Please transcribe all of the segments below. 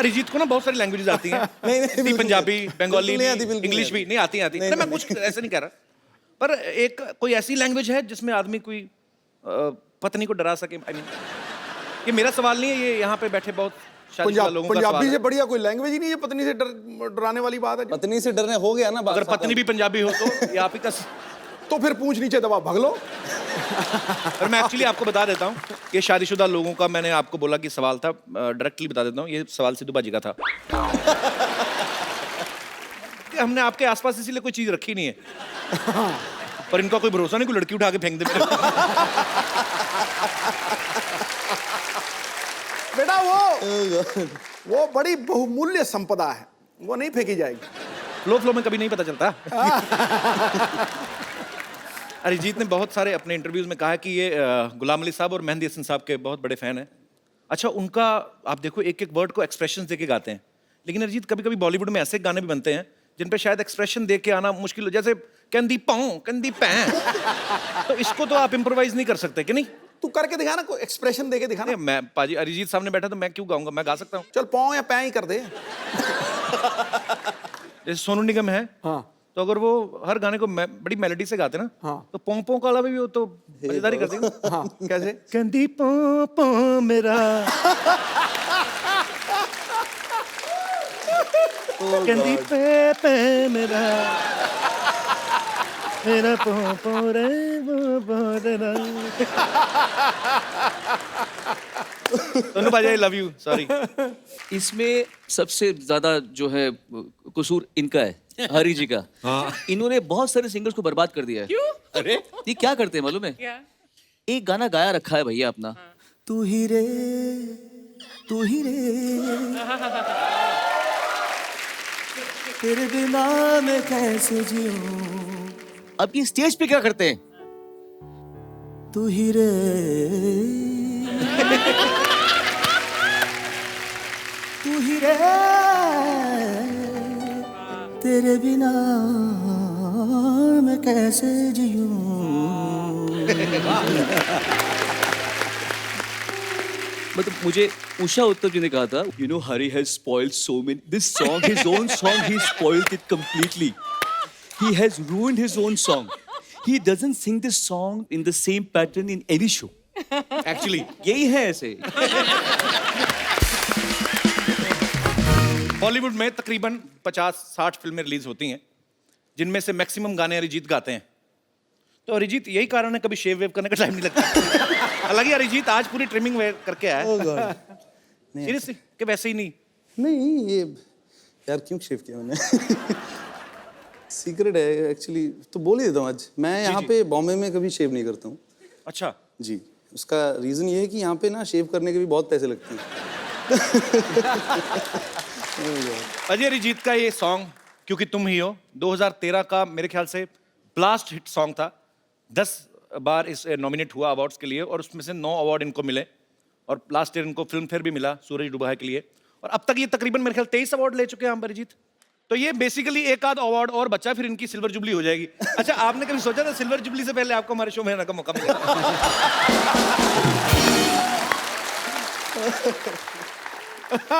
अरिजीत को ना बहुत सारी लैंग्वेजेस आती हैं। नहीं, पंजाबी, बंगाली, बिल्कुल इंग्लिश भी नहीं आती। मैं कुछ ऐसे नहीं कह रहा, पर एक कोई ऐसी लैंग्वेज है जिसमें आदमी कोई पत्नी को डरा सके। I mean, ये मेरा सवाल नहीं है, ये यहाँ पे बैठे बहुत शादीशुदा लोगों का सवाल पंजाबी है। से बढ़िया कोई लैंग्वेज ही नहीं है पत्नी से डराने वाली बात है। पत्नी से डरने हो गया ना बात। अगर पत्नी भी पंजाबी हो तो ये आप ही का तो फिर पूछ नीचे दबा भाग लो। पर मैं एक्चुअली आपको बता देता हूँ, ये शादीशुदा लोगों का मैंने आपको बोला कि सवाल था, डायरेक्टली बता देता हूँ, ये सवाल सिद्धू बाजी का था। कि हमने आपके आसपास इसीलिए कोई चीज रखी नहीं है, पर इनका कोई भरोसा नहीं, कोई लड़की उठा के फेंक दे। बेटा वो बड़ी बहुमूल्य संपदा है, वो नहीं फेंकी जाएगी। फ्लो में कभी नहीं पता चलता। अरिजीत ने बहुत सारे अपने इंटरव्यूज में कहा है कि ये गुलाम अली साहब और मेहंदी हसन साहब के बहुत बड़े फैन हैं। अच्छा, उनका आप देखो एक एक वर्ड को एक्सप्रेशन देके गाते हैं, लेकिन अरिजीत कभी कभी बॉलीवुड में ऐसे गाने भी बनते हैं जिन पे शायद एक्सप्रेशन दे के आना मुश्किल हो, जैसे कंदी पाऊं कंदी पैं। तो इसको तो आप इम्प्रोवाइज नहीं कर सकते कि नहीं? तू करके दिखा ना, कोई एक्सप्रेशन देके दिखा ना। मैं पाजी अरिजीत सामने बैठा तो मैं क्यों गाऊंगा, मैं गा सकता हूँ। चल पाँव या पैं ही कर दे। जैसे सोनू निगम है, हाँ तो अगर वो हर गाने को बड़ी मेलोडी से गाते ना, हाँ। तो पों का अलावा भी वो तो मजेदारी करते हैं। हाँ कैसे? कंदी पों मेरा कंदी पे मेरा मेरा पों रे वो रे। सोनू भाई आई लव यू, सॉरी। इसमें सबसे ज्यादा जो है कसूर इनका है, हरी जी का। इन्होंने बहुत सारे सिंगर्स को बर्बाद कर दिया है। क्यों? अरे ये क्या करते हैं मालूम है? क्या? एक गाना गाया रखा है भैया अपना, तू ही रे तेरे बिना मैं कैसे जीऊं। अब ये स्टेज पे क्या करते हैं? तू ही रे तू ही रे तेरे बिना मैं कैसे जीऊं। मतलब मुझे उषा उत्तम जी ने कहा था, you know Hari has spoiled so many, this song his own song he spoiled it completely, he has ruined his own song, he doesn't sing this song in the same pattern in any show. Actually यही है ऐसे। बॉलीवुड में तकरीबन 50-60 फिल्में release होती हैं, जिनमें से मैक्सिमम गाने अरिजीत गाते हैं। तो अरिजीत यही कारण है कभी शेव वेव करने का टाइम नहीं लगता। हालांकि अरिजीत आज पूरी ट्रिमिंग वेयर करके आया है। सीरियसली कि वैसे ही नहीं ये यार क्यों शेव किया मैंने? सीक्रेट है एक्चुअली, तो बोल ही देता हूँ आज। मैं यहाँ पे बॉम्बे में कभी शेव नहीं करता हूँ। अच्छा जी, उसका रीजन ये है कि यहाँ पे ना शेव करने के भी बहुत पैसे लगते हैं। अजय अरिजीत का ये सॉन्ग क्योंकि तुम ही हो 2013 का मेरे ख्याल से ब्लास्ट हिट सॉन्ग था। 10 बार इस नॉमिनेट हुआ अवार्ड्स के लिए और उसमें से 9 अवार्ड इनको मिले और लास्ट ईयर इनको फिल्म फेयर भी मिला सूरज डूबा है के लिए, और अब तक ये तकरीबन मेरे ख्याल 23 अवार्ड ले चुके हैं हम अरिजीत। तो ये बेसिकली एक आध अवार्ड और बचा, फिर इनकी सिल्वर जुबली हो जाएगी। अच्छा, आपने कभी सोचा था सिल्वर जुबली से पहले आपको हमारे शो में आने का मौका मिलेगा?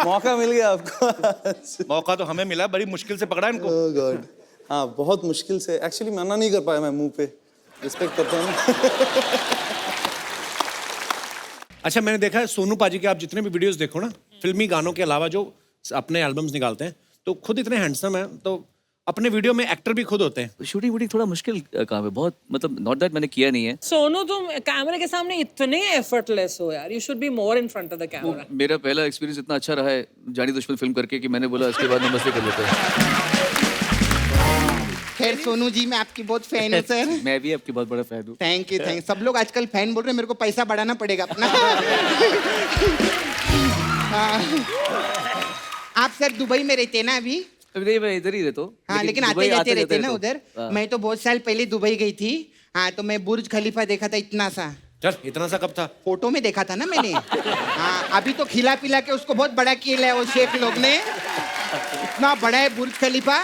मौका मिल गया आपको। मौका तो हमें मिला, बड़ी मुश्किल से पकड़ा इनको। ओह गॉड, हाँ बहुत मुश्किल से। एक्चुअली मना नहीं कर पाया मैं मुंह पे, रिस्पेक्ट करता हूँ। अच्छा, मैंने देखा है सोनू पाजी के आप जितने भी वीडियोस देखो ना, फिल्मी गानों के अलावा जो अपने एल्बम्स निकालते हैं, तो खुद इतने हैंडसम हैं, तो अपने वीडियो में एक्टर भी खुद होते हैं। शूटिंग वूटिंग थोड़ा मुश्किल काम है बहुत, मतलब नॉट दैट मैंने किया नहीं है। सोनू तुम कैमरे के सामने इतने एफर्टलेस हो यार, you should be more in front of the camera. मेरा पहला एक्सपीरियंस इतना अच्छा रहा है जानी दुश्मन फिल्म करके कि मैंने बोला इसके बाद नमस्ते कर लेते हैं। खैर सोनू जी, मैं आपकी बहुत फैन हूँ सर। मैं भी आपकी बहुत बड़ा फैन हूँ। Thank you. सब लोग आजकल फैन बोल रहे हैं, मेरे को पैसा बढ़ाना पड़ेगा अपना। आप सर दुबई में रहते हैं ना अभी? नहीं, मैं इधर ही रहता हूँ। हाँ, लेकिन आते जाते रहते ना उधर। मैं तो बहुत साल पहले दुबई गई थी। हाँ, तो मैं बुर्ज खलीफा देखा था, इतना सा। चल, इतना सा कब था? फोटो में देखा था ना मैंने। हाँ, अभी तो खिला पिला के उसको बहुत बड़ा किया है वो शेख लोग ने। इतना बड़ा है बुर्ज खलीफा।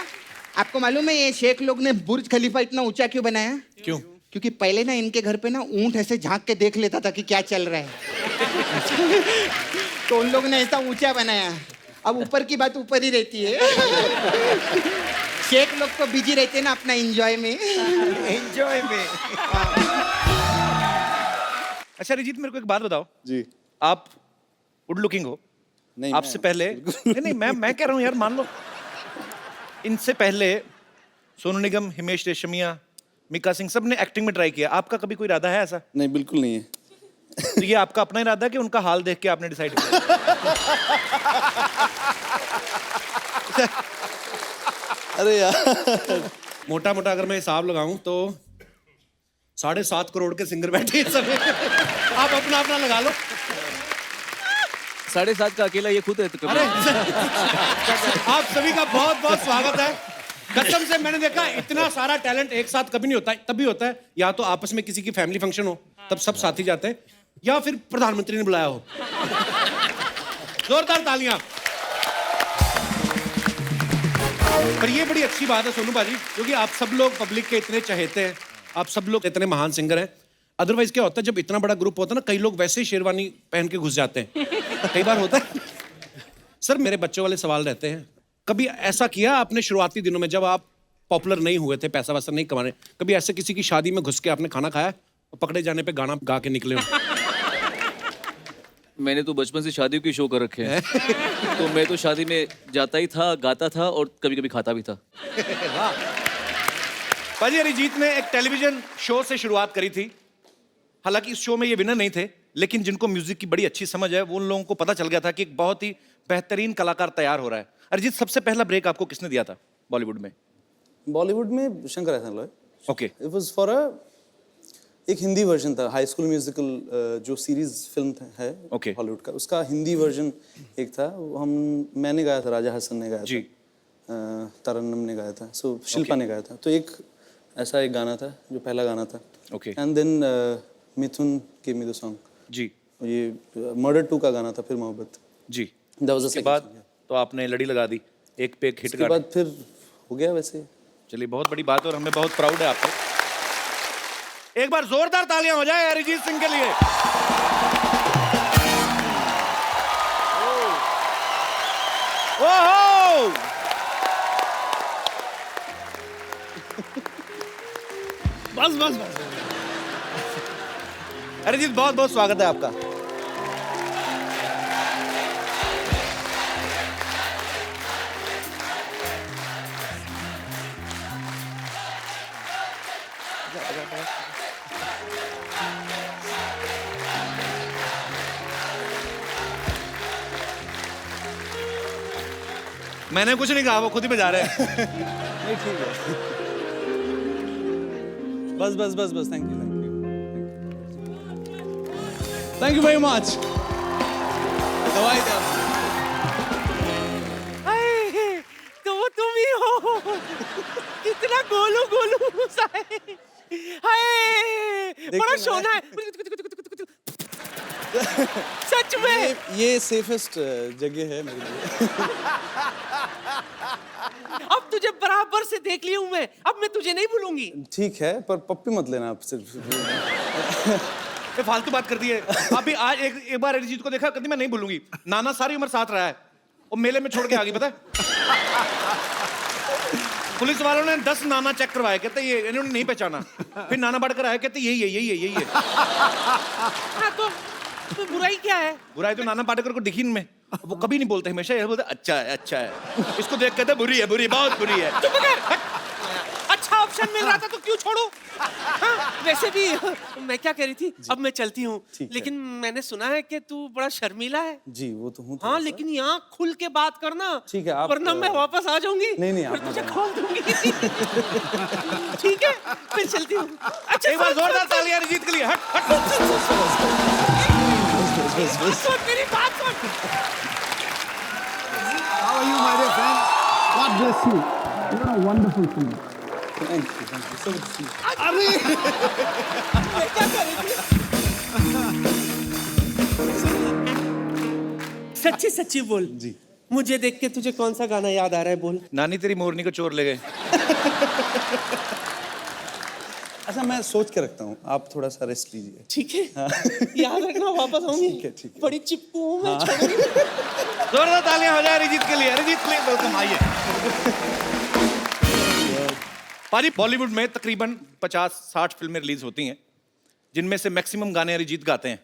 आपको मालूम है ये शेख लोग ने बुर्ज खलीफा इतना ऊंचा क्यों बनाया? क्यों? क्योंकि पहले ना इनके घर पे ना ऊंट ऐसे झांक के देख लेता था कि क्या चल रहा है। तो उन लोग ने ऐसा ऊंचा बनाया। अब ऊपर की बात ऊपर ही रहती है। शेख लोग तो बिजी रहते हैं ना अपना एंजॉय में। एंजॉय में। अच्छा अरिजीत मेरे को एक बात बताओ, जी आप गुड लुकिंग हो, नहीं आपसे पहले नहीं मैं कह रहा हूँ यार, मान लो इनसे पहले सोनू निगम, हिमेश रेशमिया, मिका सिंह सब ने एक्टिंग में ट्राई किया, आपका कभी कोई इरादा है ऐसा? नहीं बिल्कुल नहीं है। तो ये आपका अपना इरादा है कि उनका हाल देख के आपने डिसाइड किया? अरे यार मोटा मोटा अगर मैं हिसाब लगाऊं तो 7.5 करोड़ के सिंगर बैठे हैं इस समय। आप अपना अपना लगा लो। 7.5 का अकेला ये खुद है तो कभी आप सभी का बहुत बहुत स्वागत है। कसम से मैंने देखा इतना सारा टैलेंट एक साथ कभी नहीं होता, तभी होता है या तो आपस में किसी की फैमिली फंक्शन हो तब सब साथी जाते हैं, या फिर प्रधानमंत्री ने बुलाया हो। जोरदार तालियां। पर ये बड़ी अच्छी बात है सोनू बाजी, क्योंकि आप सब लोग पब्लिक के इतने चहेते हैं, आप सब लोग इतने महान सिंगर हैं। अदरवाइज क्या होता है, जब इतना बड़ा ग्रुप होता है ना, कई लोग वैसे ही शेरवानी पहन के घुस जाते हैं। कई बार होता है। सर मेरे बच्चों वाले सवाल रहते हैं, कभी ऐसा किया आपने शुरुआती दिनों में जब आप पॉपुलर नहीं हुए थे, पैसा वैसा नहीं कमाने, कभी ऐसे किसी की शादी में घुस के आपने खाना खाया और पकड़े जाने पे गाना गा के निकले हो? मैंने तो बचपन से शादियों के शो कर रखे हैं। तो मैं तो शादी में जाता ही था, गाता था और कभी कभी खाता भी था। पाजी अरिजीत ने एक टेलीविजन शो से शुरुआत करी थी, हालांकि इस शो में ये विनर नहीं थे, लेकिन जिनको म्यूजिक की बड़ी अच्छी समझ है वो उन लोगों को पता चल गया था कि एक बहुत ही बेहतरीन कलाकार तैयार हो रहा है। अरिजीत सबसे पहला ब्रेक आपको किसने दिया था बॉलीवुड में? बॉलीवुड में शंकर एहसान Loy. Okay. It was for a एक हिंदी वर्जन था, हाई स्कूल म्यूजिकल जो सीरीज फिल्म है Okay. हॉलीवुड का, उसका हिंदी वर्जन एक था। वो मैंने गाया था, राजा हसन ने गाया जी। था, तरन्नुम ने गाया था, सो शिल्पा ने गाया था। तो एक ऐसा एक गाना था जो पहला गाना था। Okay. And then Mithun give me the song, जी ये मर्डर 2 का गाना था, फिर मोहब्बत। जी। That was the उसके second बाद song, yeah. तो आपने लड़ी लगा दी, एक पे एक हिट उसके गाने। बाद फिर हो गया वैसे। चलिए बहुत बड़ी बात है और हमें बहुत प्राउड है आपको। एक बार जोरदार तालियां हो जाए अरिजीत सिंह के लिए। ओहो! बस बस बस। अरिजीत बहुत बहुत स्वागत है आपका। मैंने कुछ नहीं कहा, वो खुद ही बजा रहे हैं। नहीं ठीक है। बस बस बस बस, thank you thank you very much. दवाई दे। तो वो तुम ही हो। कितना गोलू गोलू सा है। हाय बड़ा सोना है। सच में ये सेफेस्ट जगह है मेरे लिए। अब तुझे बराबर से देख ली हूं मैं, अब मैं तुझे नहीं भूलूंगी। ठीक है, पर पप्पी मत लेना आप सिर्फ। ये फालतू बात कर दी है। अभी आज एक बार अरिजीत को देखा, कभी मैं नहीं भूलूंगी। नाना सारी उम्र साथ रहा है, वो मेले में छोड़ के आ गई, पता है? पुलिस वालों ने 10 नाना चेक करवाए, कहते ये इन्होंने नहीं पहचाना। फिर नाना बढ़कर आए, कहते यही है यही है यही है। हाँ तो बुराई क्या है? बुराई तो नाना पाटेकर को दिखी इनमें, वो कभी नहीं बोलते, हमेशा ये बोलते अच्छा है अच्छा है। इसको देख कहते बुरी है बुरी, बहुत बुरी है। चुप कर। अच्छा ऑप्शन मिल रहा था तो क्यों छोड़ू? हाँ, वैसे भी मैं क्या कह रही थी, अब मैं चलती हूँ, ठीक है। लेकिन मैंने सुना है कि तू बड़ा शर्मीला है। जी वो तो हूँ। हाँ लेकिन यहाँ खुल के बात करना, ठीक है, आप- वरना मैं वापस आ जाऊंगी। नहीं, आप फिर मत तुझे आना। खोल दूंगी। ठीक है, फिर चलती हूँ। अच्छा एक बार सुन, जोरदार सुन, तालियां अरिजीत के लिए। हट हट। सुन, मेरी बात सुन। How are you, my dear friend? God bless you. You're a wonderful singer. Thank you so much. मैं क्या कर रही थी? सच्ची सच्ची बोल जी। मुझे देख के तुझे कौन सा गाना याद आ रहा है, बोल। नानी तेरी मोरनी को चोर ले गए। अच्छा मैं सोच के रखता हूँ, आप थोड़ा सा रेस्ट लीजिए। ठीक है, याद रखना, वापस आऊंगी। ठीक है, ठीक है। बड़ी चिपकू हूँ मैं, छोड़ूंगी। जोरदार तालियां हो जाए अरिजीत के लिए। अरिजीत प्लीज वेलकम, आइए। पाजी, बॉलीवुड में तकरीबन 50-60 फिल्में रिलीज होती हैं, जिनमें से मैक्सिमम गाने अरिजीत गाते हैं।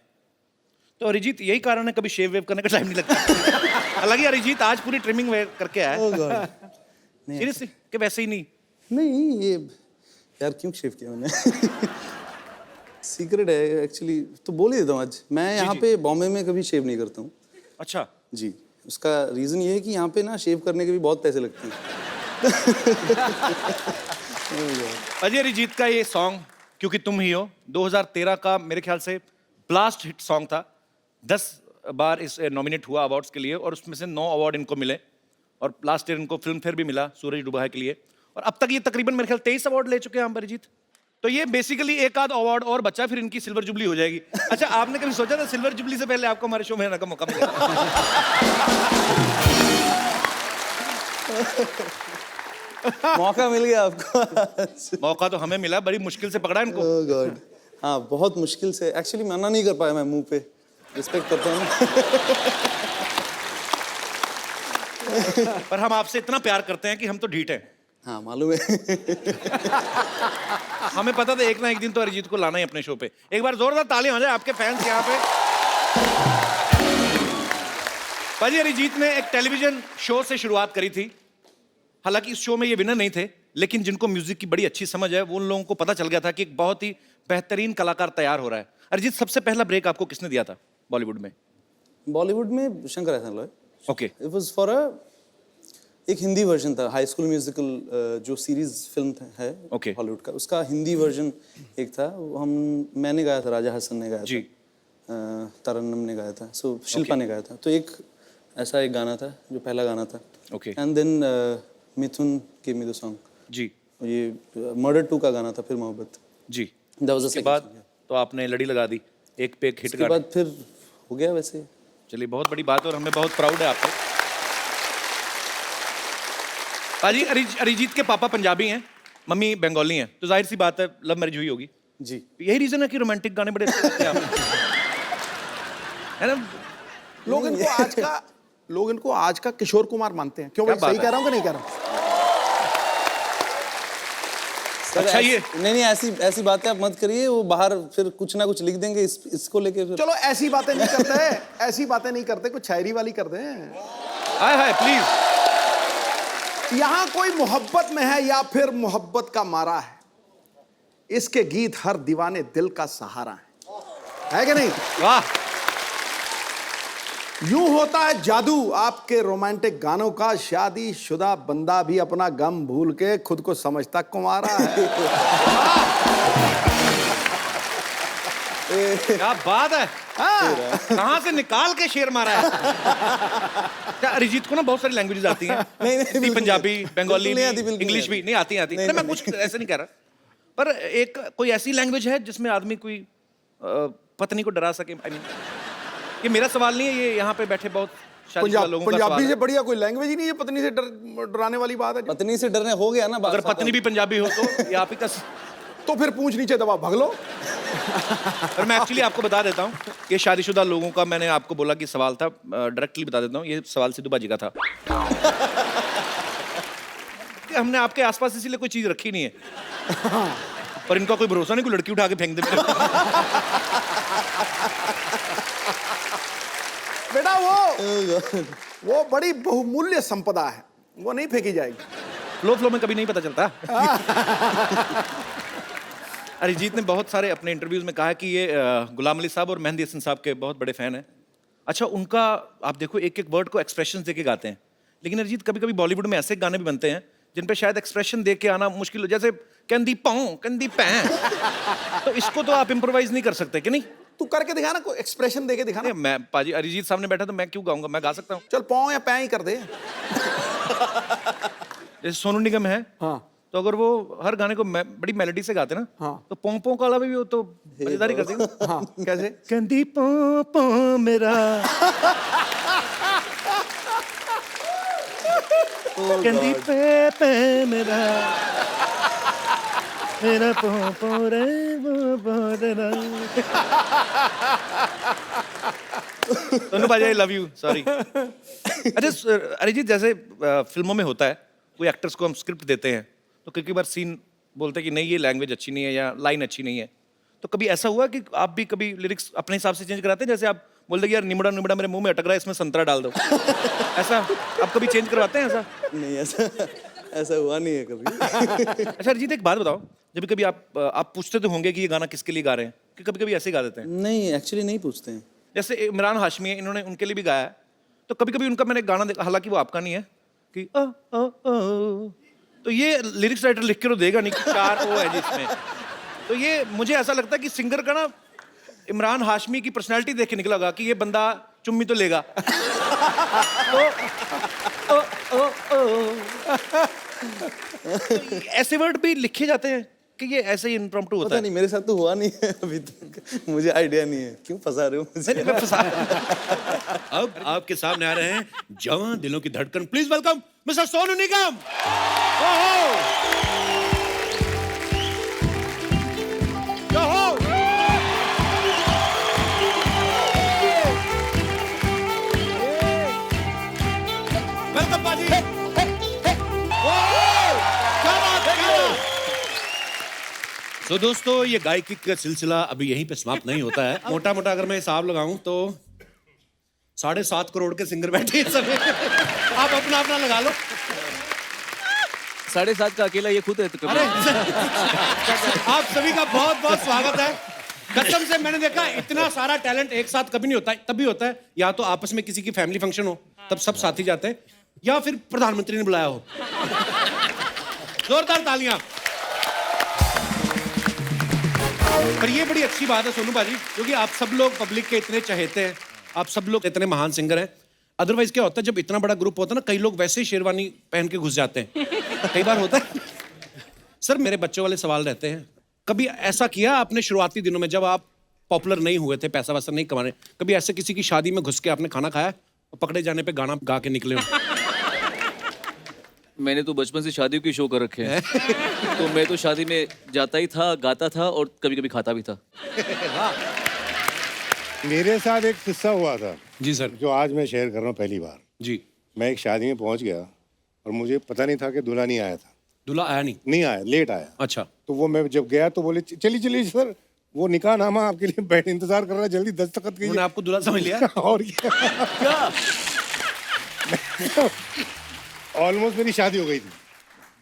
तो अरिजीत, यही कारण है कभी शेव वेव करने का टाइम नहीं लगता। हालांकि अरिजीत आज पूरी ट्रिमिंग वेयर करके आया Oh है। God. सीरियसली कि वैसे ही नहीं? नहीं, ये यार क्यों शेव किया मैंने? सीक्रेट है एक्चुअली, तो बोल ही देता हूँ आज। मैं यहाँ पे बॉम्बे में कभी शेव नहीं करता हूँ अच्छा, जी। उसका रीज़न ये है कि यहाँ पे ना शेव करने के भी बहुत पैसे लगते हैं। अजय अरिजीत का ये सॉन्ग क्योंकि तुम ही हो 2013 का मेरे ख्याल से ब्लास्ट हिट सॉन्ग था। 10 बार इस नॉमिनेट हुआ अवार्ड्स के लिए और उसमें से 9 अवार्ड इनको मिले और लास्ट ईयर इनको फिल्म फेयर भी मिला सूरज डूबा है के लिए। और अब तक ये तकरीबन मेरे ख्याल 23 अवार्ड ले चुके हैं हम अरिजीत। तो ये बेसिकली एक आध अवार्ड और बचा, फिर इनकी सिल्वर जुबली हो जाएगी। अच्छा, आपने कभी सोचा था सिल्वर जुबली से पहले आपको हमारे शो में आने का मौका मिलेगा? मौका मिल गया आपको। मौका तो हमें मिला, बड़ी मुश्किल से पकड़ा इनको। Oh God. हाँ, बहुत मुश्किल से। एक्चुअली मना नहीं कर पाया मैं मुंह पे। रिस्पेक्ट करता हूँ। पर हम आपसे इतना प्यार करते हैं कि हम तो ढीठ हैं। हाँ, मालूम है। हमें पता था एक ना एक दिन तो अरिजीत को लाना ही अपने शो पे। एक बार जोरदार तालियां हो जाए आपके फैंस यहाँ पे। पाजी, अरिजीत ने एक टेलीविजन शो से शुरुआत करी थी। हालांकि इस शो में ये विनर नहीं थे, लेकिन जिनको म्यूजिक की बड़ी अच्छी समझ है वो उन लोगों को पता चल गया था कि एक बहुत ही बेहतरीन कलाकार तैयार हो रहा है। अरिजीत, सबसे पहला ब्रेक आपको किसने दिया था बॉलीवुड में? बॉलीवुड में शंकर एहसान Loy. Okay, it was for एक हिंदी वर्जन था, हाई स्कूल म्यूजिकल जो सीरीज फिल्म है Okay. हॉलीवुड का, उसका हिंदी वर्जन एक था। वो मैंने गाया था, राजा हसन ने गाया जी। था, तरन्नुम ने गाया था, सो शिल्पा ने गाया था। तो एक ऐसा एक गाना था जो पहला गाना था। Okay. And then Mithun give me the song, जी ये मर्डर 2 का गाना था, फिर मोहब्बत। जी। That was the उसके second बाद song, yeah. तो आपने लड़ी लगा दी, एक पे एक हिट उसके गाना। बाद फिर हो गया वैसे। चलिए, बहुत बड़ी बात है और हमें बहुत प्राउड है आप पे। पाजी, अरिजीत के पापा पंजाबी हैं, मम्मी बंगाली हैं, तो जाहिर सी बात है लव मैरिज हुई होगी। जी। यही रीजन है कि रोमांटिक गाने बड़े अच्छे लगते हैं आपको। है ना? लोग इनको आज का किशोर कुमार मानते हैं। क्यों क्या भाई, बात सही है? कह रहा हूँ कि नहीं कह रहा हूँ? अच्छा, ये नहीं ऐसी बातें आप मत करिए। वो बाहर फिर कुछ ना कुछ लिख देंगे इसको लेके फिर। चलो ऐसी बातें नहीं करते, ऐसी बातें नहीं करते, कुछ शायरी वाली करते हैं। हाय हाय प्लीज। यहाँ कोई मोहब्बत में है या फिर मोहब्बत का मारा है, इसके गीत हर दीवाने दिल का सहारा है कि नहीं? वाह, यूं होता है जादू आपके रोमांटिक गानों का, शादी शुदा बंदा भी अपना गम भूल के खुद को समझता कुंवारा है। क्या बात है। कहाँ से निकाल के शेर मारा है। क्या अरिजीत को ना बहुत सारी लैंग्वेजेस आती हैं? नहीं, हिंदी, पंजाबी, बंगाली, बिल्कुल नहीं आती, बिल्कुल इंग्लिश नहीं भी नहीं आती। नहीं, मैं कुछ ऐसे नहीं कह रहा, पर एक कोई ऐसी लैंग्वेज है जिसमें आदमी कोई पत्नी को डरा सके। आई मीन, ये मेरा सवाल नहीं है, ये यहाँ पे बैठे बहुत शादीशुदा लोगों का सवाल पंजाबी है। से बढ़िया कोई लैंग्वेज ही नहीं है पत्नी से डराने वाली बात है। पत्नी से डरने हो गया ना बात। अगर पत्नी भी पंजाबी हो तो ये आप ही का। तो फिर पूंछ नीचे दबा भाग लो। और मैं एक्चुअली आपको बता देता हूँ, ये शादीशुदा लोगों का मैंने आपको बोला कि सवाल था, डायरेक्टली बता देता हूँ, ये सवाल सिद्धू बाजी का था। कि हमने आपके आसपास इसीलिए कोई चीज रखी नहीं है, पर इनका कोई भरोसा नहीं, कोई लड़की उठा के फेंक दे मेरे को। बेटा वो बड़ी बहुमूल्य संपदा है, वो नहीं फेंकी जाएगी। फ्लो में कभी नहीं पता चलता। अरिजीत ने बहुत सारे अपने इंटरव्यूज में कहा कि ये गुलाम अली साहब और मेहंदी हसन साहब के बहुत बड़े फैन हैं। अच्छा, उनका आप देखो एक एक वर्ड को एक्सप्रेशन दे के गाते हैं, लेकिन अरिजीत कभी कभी बॉलीवुड में ऐसे गाने भी बनते हैं जिन पे शायद एक्सप्रेशन दे के आना मुश्किल हो, जैसे कंदी पाऊं कंदी पैं। तो इसको तो आप इम्प्रोवाइज नहीं कर सकते कि नहीं? तू करके दिखा ना, कोई एक्सप्रेशन देके दिखा ना। नहीं, मैं पाजी अरिजीत सामने बैठा तो मैं क्यों गाऊंगा, मैं गा सकता हूँ। चल पाँव या पैं ही कर दे। जैसे सोनू निगम है, हाँ। तो अगर वो हर गाने को बड़ी मेलोडी से गाते ना, हाँ। तो पोंपों का भी वो तो मजेदारी कर देगा। हाँ, कैसे? कंदी पों मेरा कंदी पे मेरा मेरा पों रे वो तेरा। सोनू बाजी, आई लव यू, सॉरी। अच्छा अरिजीत, जैसे फिल्मों में होता है, कोई एक्टर्स को हम स्क्रिप्ट देते हैं तो कई बार सीन बोलते हैं कि नहीं ये लैंग्वेज अच्छी नहीं है या लाइन अच्छी नहीं है, तो कभी ऐसा हुआ कि आप भी कभी लिरिक्स अपने हिसाब से चेंज कराते हैं? जैसे आप बोल दे कि यार निमड़ा निमड़ा मेरे मुंह में अटक रहा है, इसमें संतरा डाल दो, ऐसा आप कभी चेंज करवाते हैं ऐसा? नहीं, ऐसा हुआ नहीं है कभी। अच्छा अरिजीत, एक बात बताओ, जब कभी आप पूछते तो होंगे कि ये गाना किसके लिए गा रहे हैं, कि कभी कभी ऐसे ही गा देते हैं? नहीं, एक्चुअली नहीं पूछते हैं। जैसे इमरान हाशमी है, इन्होंने उनके लिए भी गाया है, तो कभी कभी उनका मैंने गाना देखा, हालांकि वो आपका नहीं है, कि तो ये लिरिक्स राइटर लिख के तो देगा नहीं कि 4 ओ है जिसमें, तो ये मुझे ऐसा लगता है कि सिंगर का ना इमरान हाशमी की पर्सनालिटी देख के निकला होगा कि ये बंदा चुम्मी तो लेगा। तो ऐसे वर्ड भी लिखे जाते हैं कि ये ऐसे ही इम्प्रॉम्प्टू होता पता है? नहीं, मेरे साथ तो हुआ नहीं है अभी तक, मुझे आइडिया नहीं है। क्यों फंसा रहे हो मुझे? नहीं, मैं फंसा अब आपके सामने आ रहे हैं जवान दिलों की धड़कन, please welcome mister Sonu Nigam. ओहो ओहो वेलकम बाजी। तो दोस्तों, ये गायकी का सिलसिला अभी यहीं पे समाप्त नहीं होता है। मोटा मोटा अगर मैं हिसाब लगाऊं तो 7.5 करोड़ के सिंगर बैठे हैं सभी। आप अपना अपना लगा लो। 7.5 का अकेला ये खुद है तो अरे कभी आप सभी का बहुत बहुत स्वागत है। कसम से मैंने देखा इतना सारा टैलेंट एक साथ कभी नहीं होता है। तभी होता है या तो आपस में किसी की फैमिली फंक्शन हो, तब सब साथ ही जाते हैं, या फिर प्रधानमंत्री ने बुलाया हो। जोरदार तालियां। पर ये बड़ी अच्छी बात है सोनू बाजी, क्योंकि आप सब लोग पब्लिक के इतने चहेते हैं, आप सब लोग इतने महान सिंगर हैं। अदरवाइज क्या होता है, जब इतना बड़ा ग्रुप होता है ना, कई लोग वैसे ही शेरवानी पहन के घुस जाते हैं। कई बार होता है। सर मेरे बच्चों वाले सवाल रहते हैं, कभी ऐसा किया आपने शुरुआती दिनों में जब आप पॉपुलर नहीं हुए थे, पैसा वैसा नहीं कमाने, कभी ऐसे किसी की शादी में घुस के आपने खाना खाया और पकड़े जाने पे गाना गा के निकले हो? मैंने तो बचपन से शादियों के शो कर रखे हैं। तो मैं तो शादी में जाता ही था, गाता था और कभी कभी खाता भी था। मेरे साथ एक किस्सा हुआ था जी सर। जो आज मैं शेयर कर रहा हूँ पहली बार। जी। मैं एक शादी में पहुंच गया और मुझे पता नहीं था कि दूल्हा नहीं आया था। दूल्हा आया नहीं? नहीं आया, लेट आया। अच्छा। तो वो मैं जब गया तो बोले चलिए चलिए सर, वो निकाह नामा आपके लिए बैठ इंतजार कर रहा है, जल्दी दस्तखत उन्होंने कीजिए। आपको दूल्हा समझ लिया? और क्या ऑलमोस्ट मेरी शादी हो गई थी,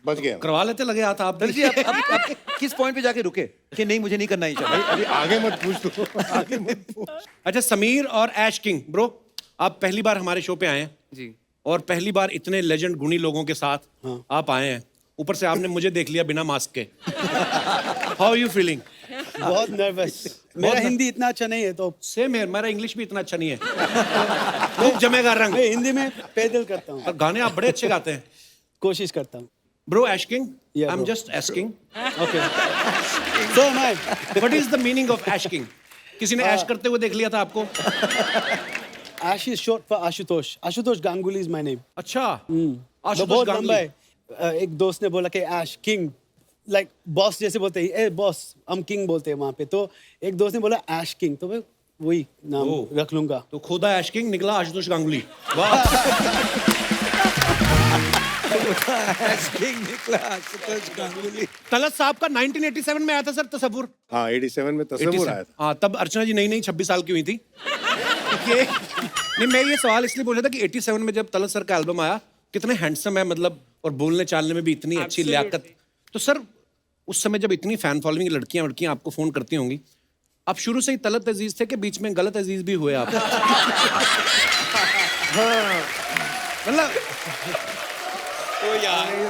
बच गया। करवा लेते लगे हाथ आप। जी आप किस पॉइंट पे जाके रुके कि नहीं मुझे नहीं करना ही चाहिए? अभी आगे मत पूछ तो, आगे मत पूछ। अच्छा समीर और ऐश किंग ब्रो, आप पहली बार हमारे शो पे आए हैं जी। और पहली बार इतने लेजेंड गुणी लोगों के साथ आप आए हैं, ऊपर से आपने मुझे देख लिया बिना मास्क के। How are you feeling? बहुत नर्वस। मेरा हिंदी इतना अच्छा नहीं है तो सेम है, मेरा इंग्लिश भी इतना अच्छा नहीं है। खूब जमेगा रंग। मैं हिंदी में पैदल करता हूँ, और गाने आप बड़े अच्छे गाते हैं कोशिश करता हूँ। Bro. Ash king, Yeah, I am bro. Just asking, okay so मैं what is the meaning of ash king? किसी ने ऐश करते हुए देख लिया था आपको? Ash is short for Ashutosh. Ashutosh Ganguly is my name. अच्छा। तो आशुतोष बहुत लंबा गांगुली। है। एक दोस्त ने बोला कि ऐश किंग लाइक बॉस जैसे बोलते हैं, ए बॉस हम किंग बोलते हैं वहाँ पे। तो एक दोस्त ने बोला ऐश किंग, तो मैं वही नाम ओह। रख लूंगा। तो खुदा ऐश किंग निकला आशुतोष गांगुली। वाह। तलत साहब का 1987 में आया था सर तसव्वुर। हाँ 87 में तस्वीर आया था। हाँ तब अर्चना जी नई नई 26 साल की हुई थी। नहीं मैं ये सवाल इसलिए पूछ रहा था कि 87 में जब तलत सर का एल्बम आया, कितने हैंडसम है मतलब, और बोलने चालने में भी इतनी अच्छी लियाकत। तो सर उस समय जब इतनी फैन फॉलोइंग लड़कियां आपको फोन करती होंगी, आप शुरू से ही तलत अजीज थे कि बीच में गलत अजीज भी हुए आप? मतलब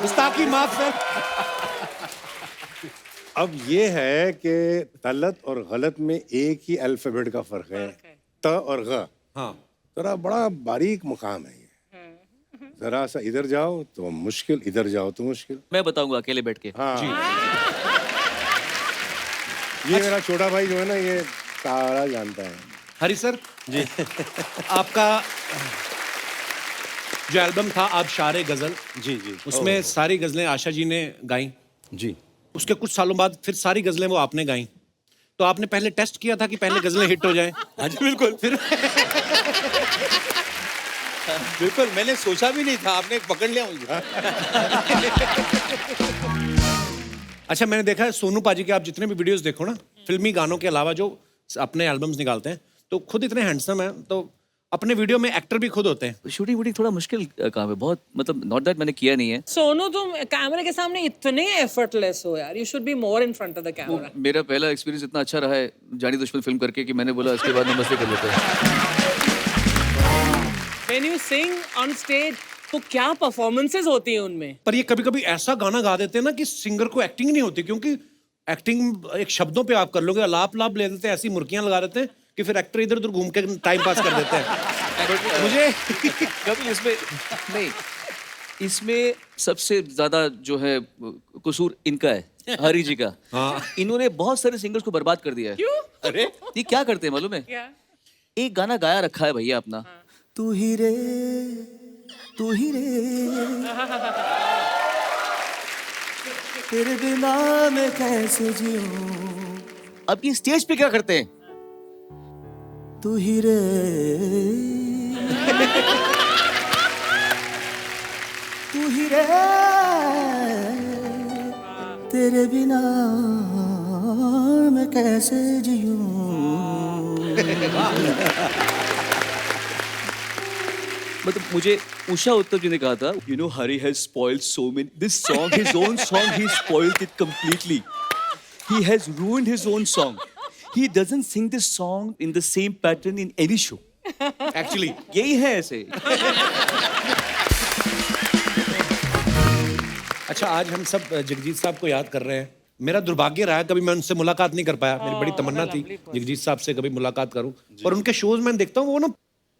गुस्ताखी माफ सर। अब ये है कि तलत और गलत में एक ही अल्फाबेट का फर्क है, त और ग। हाँ जरा बड़ा बारीक मुकाम है ये। जरा सा इधर जाओ तो मुश्किल, इधर जाओ तो मुश्किल। मैं बताऊंगा अकेले बैठ के। हाँ ये मेरा छोटा भाई जो है ना, ये सारा जानता है। हरी सर जी, आपका जो एल्बम था आप शारे गजल, जी जी उसमें सारी गजलें आशा जी ने गाई जी। उसके कुछ सालों बाद फिर सारी गजलें वो आपने गाई। तो आपने पहले टेस्ट किया था कि पहले गजलें हिट हो जाएं? हाँ जी बिल्कुल। फिर बिल्कुल, मैंने सोचा भी नहीं था, आपने पकड़ लिया मुझे। अच्छा, मैंने देखा है सोनू पाजी के आप जितने भी वीडियोस देखो ना, फिल्मी गानों के अलावा जो अपने एल्बम्स निकालते हैं, तो खुद इतने हैंडसम हैं, तो अपने वीडियो में एक्टर भी खुद होते हैं। शूटिंग वूटिंग थोड़ा मुश्किल काम है, बहुत मतलब नॉट दैट मैंने किया नहीं है। सोनू तुम कैमरे के सामने इतने एफर्टलेस हो यार, you should be more in front of the camera. मेरा पहला एक्सपीरियंस इतना अच्छा रहा है जानी दुश्मन फिल्म करके कि मैंने बोला इसके बाद नमस्ते कर लेते हैं। When you sing on stage तो क्या परफॉर्मेंसेस होती हैं उनमें? पर ये कभी-कभी ऐसा गाना गा देते हैं ना कि सिंगर को एक्टिंग नहीं होती, क्योंकि एक्टिंग एक शब्दों पे आप कर लोगे, अलाप लाप ले देते हैं, ऐसी मुर्कियां लगा देते हैं कि फिर एक्टर इधर उधर घूम के टाइम पास कर देते हैं। मुझे कभी इसमें नहीं, इसमें सबसे ज्यादा जो है कसूर इनका है, हरी जी का। हाँ। इन्होंने बहुत सारे सिंगर्स को बर्बाद कर दिया है। क्यों? अरे ये क्या करते हैं मालूम है? क्या? एक गाना गाया रखा है भैया अपना, तू ही रे तू ही रे, तेरे बिना मैं कैसे जीऊं। अब ये स्टेज पे क्या करते हैं? तू ही रे तू ही रे, तेरे बिना मैं कैसे जीऊं। मतलब मुझे उषा उत्तम जी ने कहा था, you know Hari has spoiled so many, this song his own song he spoiled it completely, he has ruined his own song, he doesn't sing this song in the same pattern in any show. Actually यही है ऐसे। अच्छा, आज हम सब जगजीत साहब को याद कर रहे हैं। मेरा दुर्भाग्य रहा है, कभी मैं उनसे मुलाकात नहीं कर पाया। मेरी बड़ी तमन्ना थी जगजीत साहब से कभी मुलाकात करूं, और उनके शोज में देखता हूँ वो ना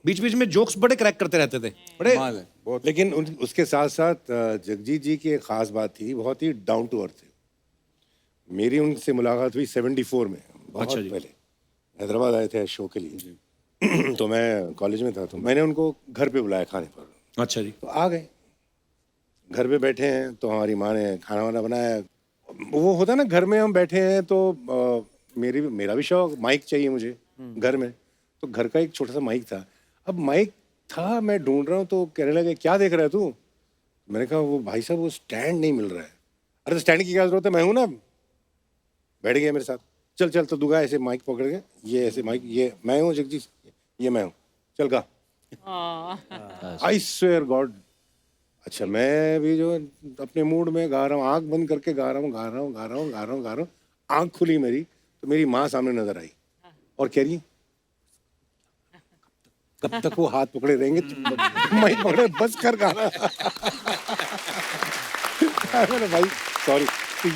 बीच बीच में जोक्स बड़े क्रैक करते रहते थे, बड़े। बहुत। लेकिन उसके साथ साथ जगजीत जी की एक खास बात थी, बहुत ही डाउन टू अर्थ थे। मेरी उनसे मुलाकात हुई 74 में, बहुत अच्छा जी। पहले हैदराबाद आए थे शो के लिए। तो मैं कॉलेज में था, तो मैंने उनको घर पे बुलाया खाने पर। अच्छा जी। तो आ गए, घर पे बैठे हैं, तो हमारी माँ ने खाना वाना बनाया। वो होता ना, घर में हम बैठे हैं तो मेरा भी शौक, माइक चाहिए मुझे घर में, तो घर का एक छोटा सा माइक था। अब माइक था, मैं ढूंढ रहा हूँ, तो कहने लगे क्या देख रहा है तू? मैंने कहा वो भाई साहब वो स्टैंड नहीं मिल रहा है। अरे तो स्टैंड की क्या जरूरत है, मैं हूँ ना। बैठ गया मेरे साथ, चल चल, तो दूंगा ऐसे माइक पकड़ के, ये ऐसे माइक, ये मैं हूँ जगजीत, ये मैं हूँ, चल गा। I swear God. अच्छा, मैं भी जो अपने मूड में गा रहा हूँ, आंख बंद करके गा रहा हूँ, आंख खुली मेरी, तो मेरी माँ सामने नजर आई और कह रही कब तक वो हाथ पकड़े रहेंगे, माइक पकड़े, बस कर गाना। मैंने भाई सॉरी। तो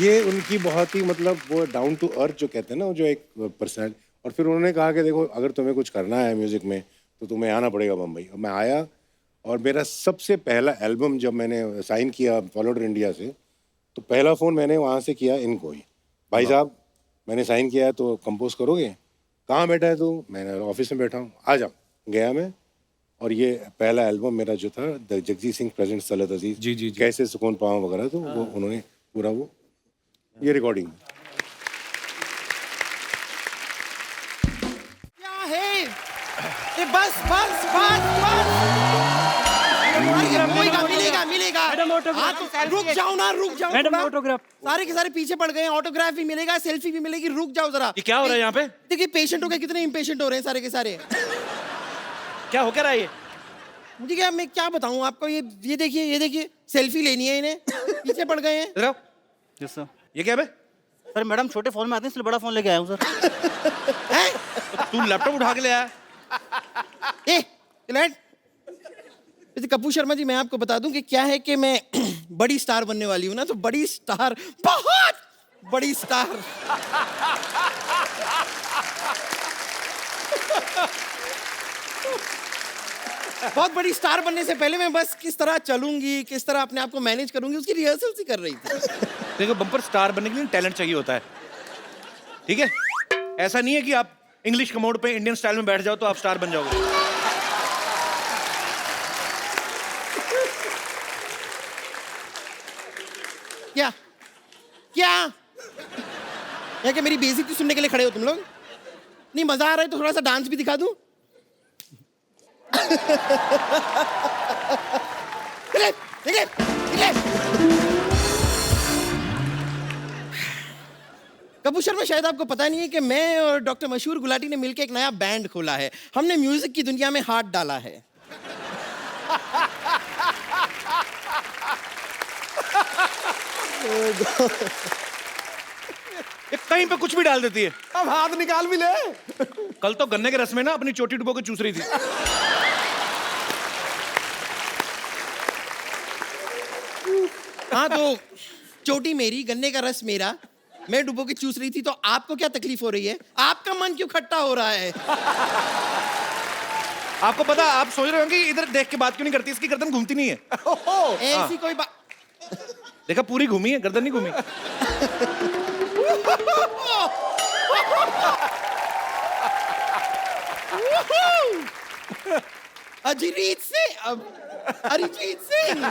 ये उनकी बहुत ही मतलब वो डाउन टू अर्थ जो कहते हैं ना, वो जो एक पर्सनल। और फिर उन्होंने कहा कि देखो अगर तुम्हें कुछ करना है म्यूजिक में तो तुम्हें आना पड़ेगा बम्बई। और मैं आया, और मेरा सबसे पहला एल्बम जब मैंने साइन किया फॉलोड इंडिया से, तो पहला फ़ोन मैंने वहाँ से किया इनको ही, भाई साहब मैंने साइन किया है तो कंपोज करोगे? कहाँ बैठा है तू? मैंने ऑफिस में बैठा हूँ, आ जाओ। गया मैं, और ये पहला एल्बम मेरा जो था द जगजीत सिंह प्रेजेंट्स तलत अजीज, जी, जी, जी। कैसे सुकून पाऊँ वगैरह, तो वो उन्होंने पूरा वो ये रिकॉर्डिंग। क्या है ये? बस बस बस बस, मिलेगा मिलेगा। हाँ, तो रुक जाओ ना, रुक जाओ। मैडम, थोड़ा। ऑटोग्राफ। सारे के सारे पीछे पड़ गए हैं, ऑटोग्राफ भी मिलेगा, सेल्फी भी मिलेगी, रुक जाओ जरा। ये क्या हो रहा है यहाँ पे? देखिए पेशेंटों के कितने इम्पेशेंट हो रहे हैं सारे के सारे। क्या हो क्या रहा है ये? मुझे क्या, मैं क्या बताऊं आपको, ये देखिए सेल्फी लेनी है इन्हें, पीछे पड़ गए हैं। इधर आओ। Yes sir. ये क्या बे? सर मैडम छोटे फोन में आते हैं, इसलिए बड़ा फोन लेके आया हूँ सर। हैं? तू लैपटॉप उठा के ले आया? ए लेट। वैसे कपूर शर्मा जी, मैं आपको बता दूं कि क्या है कि मैं बड़ी स्टार बनने वाली हूं ना, तो बड़ी स्टार, बहुत बड़ी स्टार। बहुत बड़ी स्टार बनने से पहले मैं बस किस तरह चलूंगी, किस तरह अपने आप को मैनेज करूंगी, उसकी रिहर्सल सी कर रही थी। देखो, बम्पर स्टार बनने के लिए टैलेंट चाहिए होता है, ठीक है? ऐसा नहीं है कि आप इंग्लिश कमोड पे इंडियन स्टाइल में बैठ जाओ तो आप स्टार बन जाओगे। क्या क्या या कि मेरी बेइज्जती सुनने के लिए खड़े हो तुम लोग? नहीं मजा आ रहा है तो थोड़ा सा डांस भी दिखा दूं। निकले, निकले, निकले। कपूर शर्मा, शायद आपको पता नहीं है कि मैं और डॉक्टर मशहूर गुलाटी ने मिलकर एक नया बैंड खोला है। हमने म्यूजिक की दुनिया में हाथ डाला है। ये कहीं पे कुछ भी डाल देती है। अब हाथ निकाल भी ले। कल तो गन्ने के रस में ना अपनी चोटी डुबो के चूस रही थी। हाँ, तो चोटी मेरी, गन्ने का रस मेरा, मैं डुबो के चूस रही थी, तो आपको क्या तकलीफ हो रही है? आपका मन क्यों खट्टा हो रहा है? आपको पता, आप सोच रहे होंगे इधर देख के बात क्यों नहीं करती, इसकी गर्दन घूमती नहीं है। ऐसी कोई बात। देखा, पूरी घूमी है, गर्दन नहीं घूमी। अरिजीत सिंह, अरिजीत सिंह,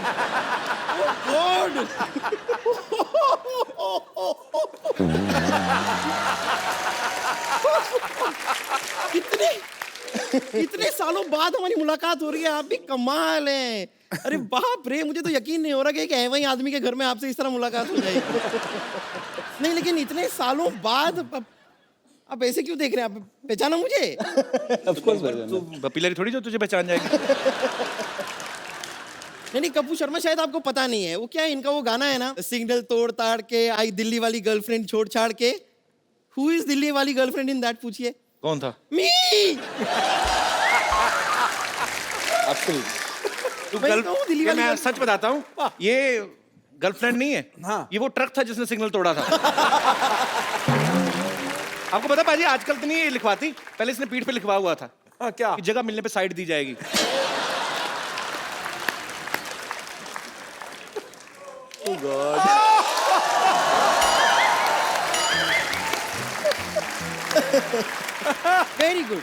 गॉड। कितने इतने सालों बाद हमारी मुलाकात हो रही है, आप भी कमाल हैं। अरे बाप रे, मुझे तो यकीन नहीं हो रहा कि एक ऐसे ही आदमी के घर में आपसे इस तरह मुलाकात हो जाएगी। नहीं, लेकिन इतने सालों बाद आप ऐसे क्यों देख रहे हैं? आप पहचाना मुझे? ऑफ कोर्स तू बपीलरी थोड़ी जो तुझे पहचान जाएगी। नहीं, कपूर शर्मा, शायद आपको पता नहीं है, वो क्या है, इनका वो गाना है ना, सिग्नल तोड़ ताड़ के आई दिल्ली वाली गर्लफ्रेंड छोड़ छाड़ के। हु इज दिल्ली वाली गर्लफ्रेंड इन दैट, पूछिए। कौन था? मी। तू मैं कहूँ दिल्ली ये वाली मैं गर्ल- सच बताता हूँ, ये गर्लफ्रेंड नहीं है। हाँ। ये वो ट्रक था जिसने सिग्नल तोड़ा था। आपको पता पाजी, आजकल तो नहीं ये लिखवाती, पहले इसने पीठ पे लिखवा हुआ था क्या? कि जगह मिलने पे साइड दी जाएगी। Very good.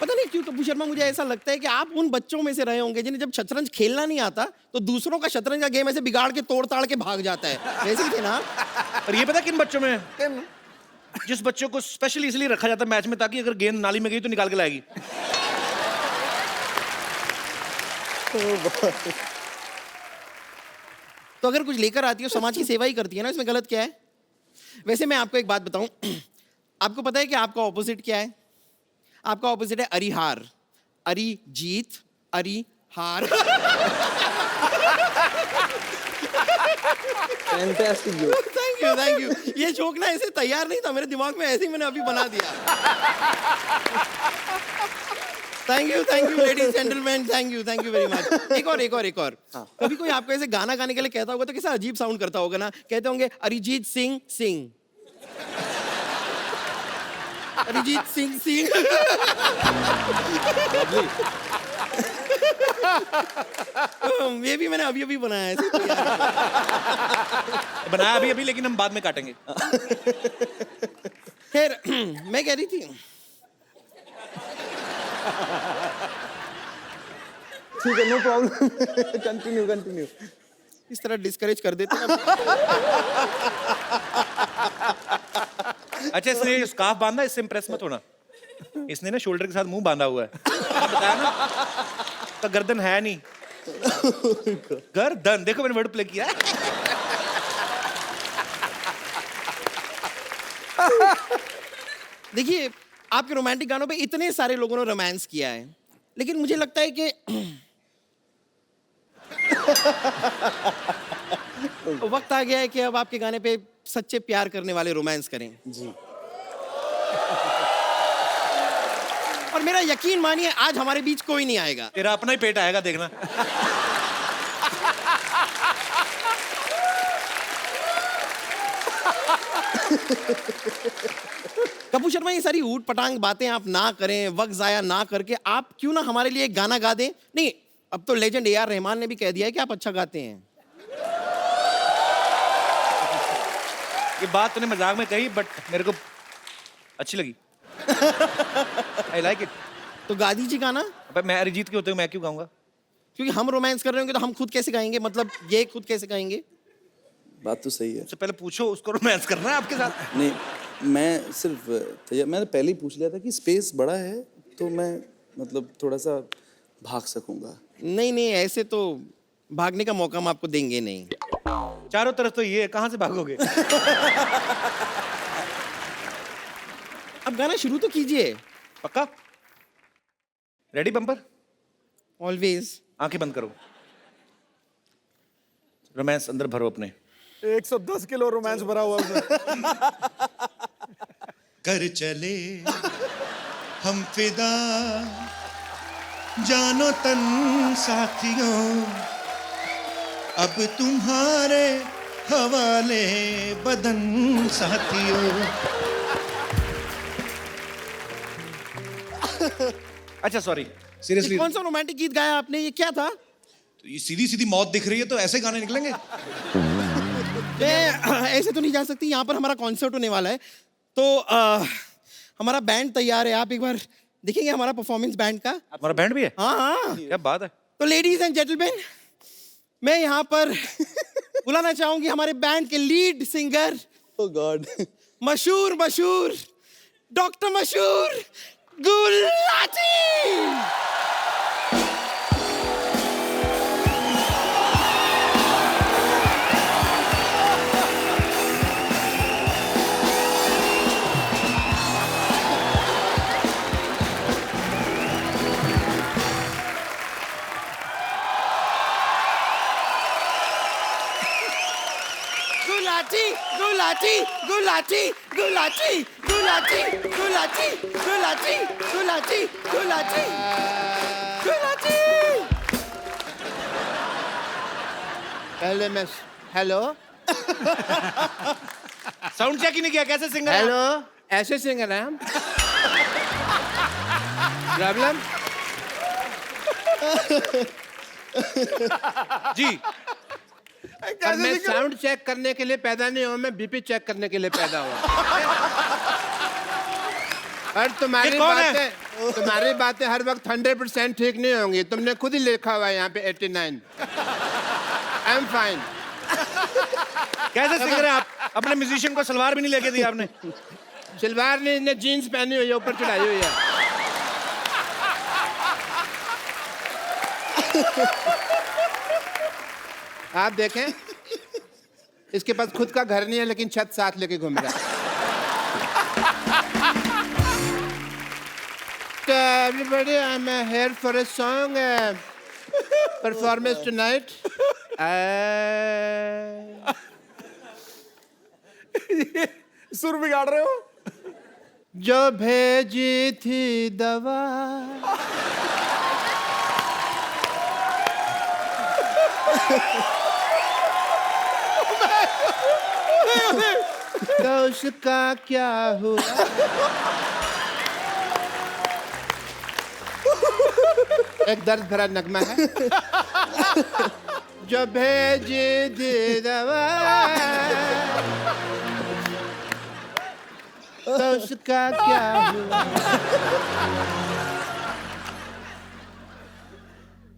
पता नहीं क्यों कपूर शर्मा, मुझे ऐसा लगता है कि आप उन बच्चों में से रहे होंगे जिन्हें जब शतरंज खेलना नहीं आता तो दूसरों का शतरंज का गेम ऐसे बिगाड़ के तोड़ ताड़ के भाग जाता है। वैसे ही थे ना? और ये पता किन बच्चों में है? जिस बच्चों को स्पेशली इसलिए रखा जाता है मैच में, ताकि अगर गेंद नाली में गई तो निकाल के लाएगी। तो अगर कुछ लेकर आती है समाज की सेवा ही करती है ना, इसमें गलत क्या है? वैसे मैं आपको एक बात बताऊं, आपको पता है कि आपका ऑपोजिट क्या है? आपका ऑपोजिट है Arihar, Arijit, Arihar. Fantastic joke. Thank you, thank you. ये जोक ना ऐसे तैयार नहीं था मेरे दिमाग में, ऐसे ही मैंने अभी बना दिया। Thank you ladies gentleman, thank you very much. एक और। कभी कोई आपको ऐसे गाना गाने के लिए कहता होगा तो कैसा अजीब साउंड करता होगा ना? कहते होंगे अरिजीत सिंह सिंह, अरिजीत सिंह सिंह। ये भी मैंने अभी बनाया है, बनाया अभी, लेकिन हम बाद में काटेंगे। खैर, मैं कह रही थी, ठीक है, नो प्रॉब्लम। कंटिन्यू। इस तरह डिस्करेज कर देते हैं। अच्छा, इसने स्कार्फ बांधा, इससे इंप्रेस मत होना। इसने ना शोल्डर के साथ मुंह बांधा हुआ है। बताया ना, तो गर्दन है नहीं। गर्दन, देखो मैंने वर्ड प्ले किया। देखिए, आपके रोमांटिक गानों पे इतने सारे लोगों ने रोमांस किया है, लेकिन मुझे लगता है कि वक्त आ गया है कि अब आपके गाने पे सच्चे प्यार करने वाले रोमांस करें। जी। और मेरा यकीन मानिए, आज हमारे बीच कोई नहीं आएगा। तेरा अपना ही पेट आएगा, देखना। कपूर शर्मा, ये सारी ऊट पटांग बातें आप ना करें, वक्त जाया ना करके आप क्यों ना हमारे लिए एक गाना गा दें। नहीं, अब तो लेजेंड ए आर रहमान ने भी कह दिया है कि आप अच्छा गाते हैं। ये बात तूने मजाक में कही, बट मेरे को अच्छी लगी। I like it. तो गा दीजिए गाना। अबे मैं अरिजीत के होते हुए मैं क्यों गाऊंगा? क्योंकि हम रोमांस कर रहे होंगे तो हम खुद कैसे गाएंगे? मतलब ये खुद कैसे गाएंगे? बात तो सही है। सबसे पहले पूछो उसको रोमांस करना है आपके साथ। नहीं, मैं सिर्फ मैंने पहले ही पूछ लिया था कि स्पेस बड़ा है, तो मैं मतलब थोड़ा सा भाग सकूंगा। नहीं नहीं, ऐसे तो भागने का मौका हम आपको देंगे नहीं। चारों तरफ तो ये है, कहाँ से भागोगे? अब गाना शुरू तो कीजिए। पक्का? Ready bumper? ऑलवेज। आंखें बंद करो। रोमांस अंदर भरो अपने। 110 किलो रोमांस भरा हुआ उसमें। कर चले हम फिदा जानो तन साथियों, अब तुम्हारे हवाले बदन साथियों। अच्छा सॉरी। सीरियसली कौन सा रोमांटिक गीत गाया आपने? ये क्या था? ये सीधी सीधी मौत दिख रही है तो ऐसे गाने निकलेंगे? मैं ऐसे तो नहीं जा सकती, यहाँ पर हमारा कॉन्सर्ट होने वाला है, तो हमारा बैंड तैयार है। आप एक बार देखेंगे हमारा परफॉर्मेंस बैंड का? हमारा बैंड भी है? हाँ हाँ। क्या बात है। तो लेडीज एंड जेंटलमैन, मैं यहाँ पर बुलाना चाहूंगी हमारे बैंड के लीड सिंगर, Oh God. मशहूर मशहूर डॉक्टर मशहूर गुलाटी। गुलाटी गुलाटी गुलाटी गुलाटी गुलाटी गुलाटी गुलाटी गुलाटी गुलाटी। पहले मैं हेलो साउंड चेक ही नहीं किया, कैसे सिंगर? हेलो, ऐसे सिंगर हैं हम। प्रॉब्लम? जी। और मैं साउंड चेक करने के लिए पैदा नहीं हुआ, मैं बीपी चेक करने के लिए पैदा हुआ। और तुम्हारी बातें हर वक्त 100% ठीक नहीं होंगी। तुमने खुद ही लिखा हुआ है यहाँ पे 89। I am fine. कैसे सिंगर है आप? अपने म्यूजिशियन को सलवार भी नहीं लेके दी आपने। सलवार नहीं, इन्हें जीन्स पहनी हुई है, ऊपर चढ़ाई हुई है। आप देखें, इसके पास खुद का घर नहीं है लेकिन छत साथ लेके घूम रहा है। So everybody, I'm here for a song performance tonight. सुर बिगाड़ रहे हो? जो भेजी थी दवा तो उसका क्या हुआ? एक दर्द भरा नगमा है। जो भेजी थी दवा तो उसका क्या हुआ?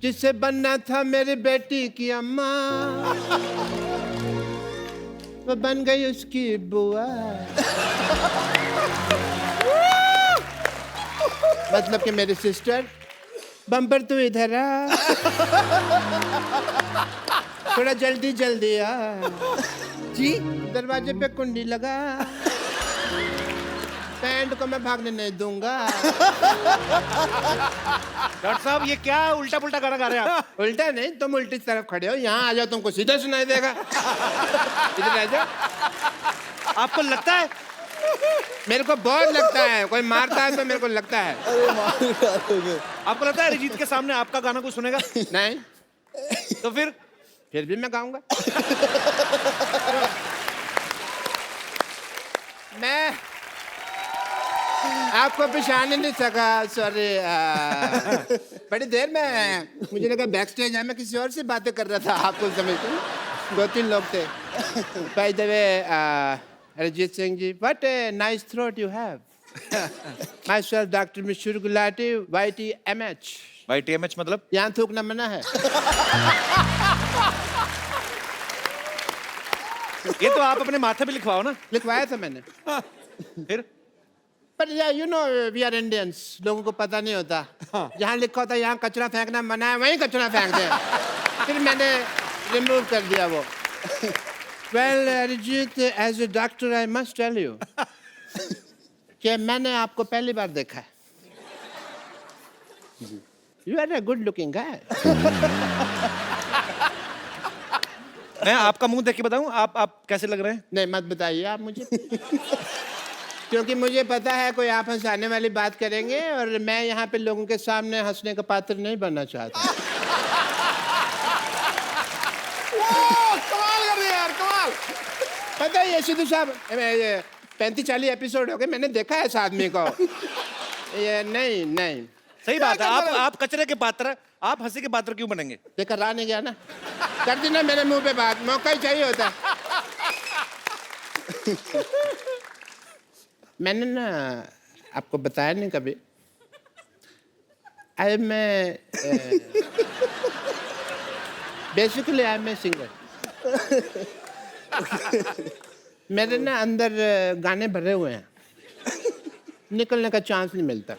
जिससे बनना था मेरी बेटी की अम्मा, वो बन गई उसकी बुआ। मतलब कि मेरी सिस्टर। बम्पर तू इधर आ, थोड़ा जल्दी जल्दी आ। जी, दरवाजे पे कुंडी लगा, बैंड को मैं भागने नहीं दूंगा। डॉक्टर साहब ये क्या उल्टा पुल्टा गाना गा रहे हैं आप? उल्टा नहीं, तुम उल्टी तरफ खड़े हो। यहाँ आ जाओ, तुमको सीधा सुनाई देगा। इधर आ जाओ। आपको लगता है? मेरे को बहुत लगता है, कोई मारता है तो मेरे को लगता है। आपको लगता है अरिजीत के सामने आपका गाना कोई सुनेगा? नहीं तो फिर भी मैं गाऊंगा। मैं आपको पहचान ही नहीं सका, सॉरी। बड़ी देर में मुझे लगा बैक स्टेज है, मैं किसी और से बातें कर रहा था। आपको समझ 2-3 लोग थे। By the way, Arijit Singh ji, what a nice throat you have. Myself doctor Mashoor Gulati, YTMH। YTMH मतलब? यहाँ थूकना मना है। ये तो आप अपने माथे पे लिखवाओ ना। लिखवाया था मैंने। फिर पर you know we are Indians, लोगों को पता नहीं होता। जहाँ लिखा होता है यहाँ कचरा फेंकना मना है, वहीं कचरा फेंक दें। फिर मैंने रिमूव कर दिया वो। Well Arijit, as a doctor I must tell you कि मैंने आपको पहली बार देखा है। You are a good looking guy. मैं आपका मुंह देख के बताऊं आप कैसे लग रहे हैं? नहीं मत बताइए आप मुझे। क्योंकि मुझे पता है कोई आप हंसाने वाली बात करेंगे और मैं यहाँ पे लोगों के सामने हंसने का पात्र नहीं बनना चाहता। कमाल कर दिया यार, कमाल। पता है ये सिद्धू साहब, 35-40 एपिसोड हो गए, मैंने देखा है इस आदमी को। ये नहीं सही बात है। आप कचरे के पात्र, आप हंसी के पात्र क्यों बनेंगे? देखा रहा नहीं गया ना, कर दी ना मेरे मुंह पे बात, मौका ही चाहिए होता। मैंने ना आपको बताया नहीं कभी, I am basically I am a singer. मेरे ना अंदर गाने भरे हुए हैं, निकलने का चांस नहीं मिलता।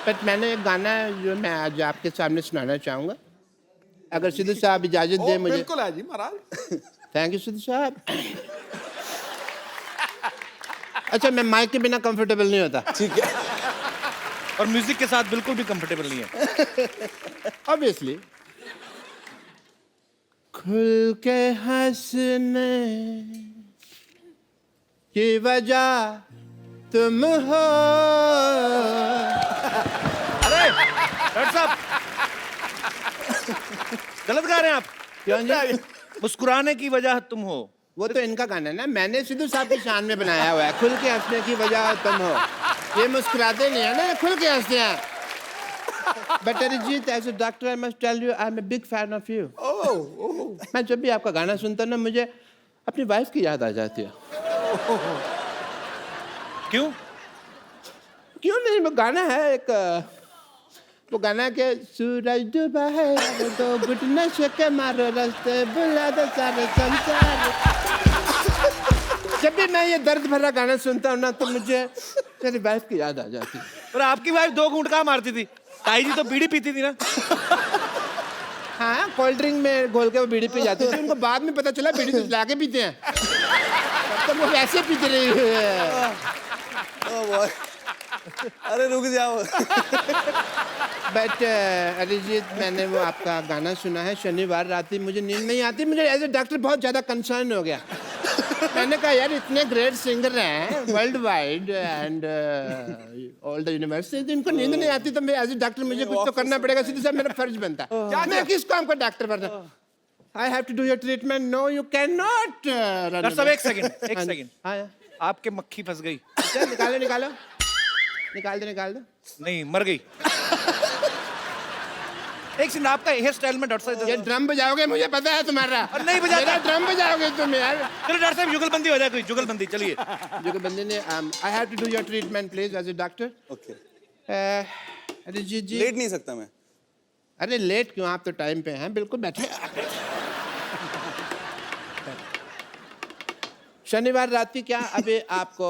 बट मैंने एक गाना जो मैं आज आपके सामने सुनाना चाहूँगा, अगर सिद्धू साहब इजाज़त दें मुझे। बिल्कुल है जी महाराज। थैंक यू सिद्धू साहब। अच्छा, मैं माइक के बिना कंफर्टेबल नहीं होता। ठीक है। और म्यूजिक के साथ बिल्कुल भी कंफर्टेबल नहीं है। ऑब्वियसली। खुल के हंसने की वजह तुम हो। अरे डॉक्टर साहब, गलत गा रहे हैं आप। क्यों जी? मुस्कुराने की वजह तुम हो, वो तो इनका गाना है ना, मैंने सिद्धू साहब की शान में बनाया हुआ है। खुल के हंसने की वजह तुम हो, ये मुस्कुराते नहीं है ना, खुल के हंसते हैं। But Arijit, as a doctor I must tell you, I am a big fan of you. मैं जब भी आपका गाना सुनता हूं ना, मुझे अपनी वाइफ की याद आ जाती है। क्यों? क्यों नहीं, वो गाना है एक, वो गाना के सूरज डूबा है तो गुट नशे के मारो रास्ते बुला दो सारे संसार। जब भी मैं ये दर्द भरा गाना सुनता हूँ ना, तो मुझे मेरी वाइफ की याद आ जाती है। और आपकी वाइफ 2 घूंट कहाँ मारती थी? ताई जी तो बीड़ी पीती थी ना। हाँ, कोल्ड ड्रिंक में घोल के वो बीड़ी पी जाती थी, उनको बाद में पता चला बीड़ी तो लाके पीते हैं, तब तो वो वैसे पीते रही है। अरे रुक जाओ। बट अरिजीत, मैंने वो आपका गाना सुना है, शनिवार रात ही मुझे नींद नहीं आती। मुझे एज ए डॉक्टर बहुत ज़्यादा कंसर्न हो गया। मैंने कहा यार, इतने ग्रेट सिंगर हैं world wide and all the universities, इनको नींद नहीं आती, तो मैं एज ए डॉक्टर मुझे कुछ तो करना पड़ेगा। सीधे साहब मेरा फर्ज बनता है। मैं किस काम का डॉक्टर बनना? I have to do your treatment. No you can not. Doctor साहब एक सेकंड। हाँ, आपके मक्खी फंस गई। निकालो निकाल दो। नहीं, मर गई। एक सेकंड, आपका हेयर स्टाइल में डॉक्टर साहब, ये ड्रम बजाओगे, मुझे पता है तुम्हारा। और नहीं बजाता। मेरा ड्रम बजाओगे तुम यार। चलो डॉक्टर साहब, जुगलबंदी हो जाए, कोई जुगलबंदी। चलिए जुगलबंदी ने, I have to do your treatment please as a doctor. Okay. Arijit ji, लेट नहीं सकता मैं। अरे लेट क्यों, आप तो टाइम पे हैं। बिल्कुल बैठे। शनिवार रात की क्या, अभी आपको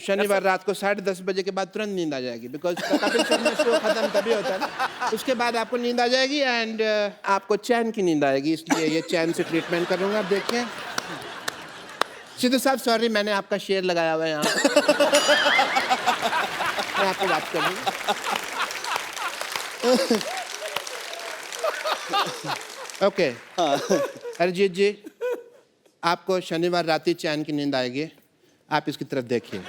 शनिवार रात को 10:30 बजे के बाद तुरंत नींद आ जाएगी, बिकॉज कपिल शर्मा शो खत्म तभी होता है ना। उसके बाद आपको नींद आ जाएगी एंड आपको चैन की नींद आएगी, इसलिए ये चैन से ट्रीटमेंट करूंगा। आप देखिए सिद्धू साहब, सॉरी मैंने आपका शेर लगाया हुआ है यहाँ। मैं आपको बात करूँगा। ओके अरिजीत जी, आपको शनिवार रात ही चैन की नींद आएगी। आप इसकी तरफ देखिए।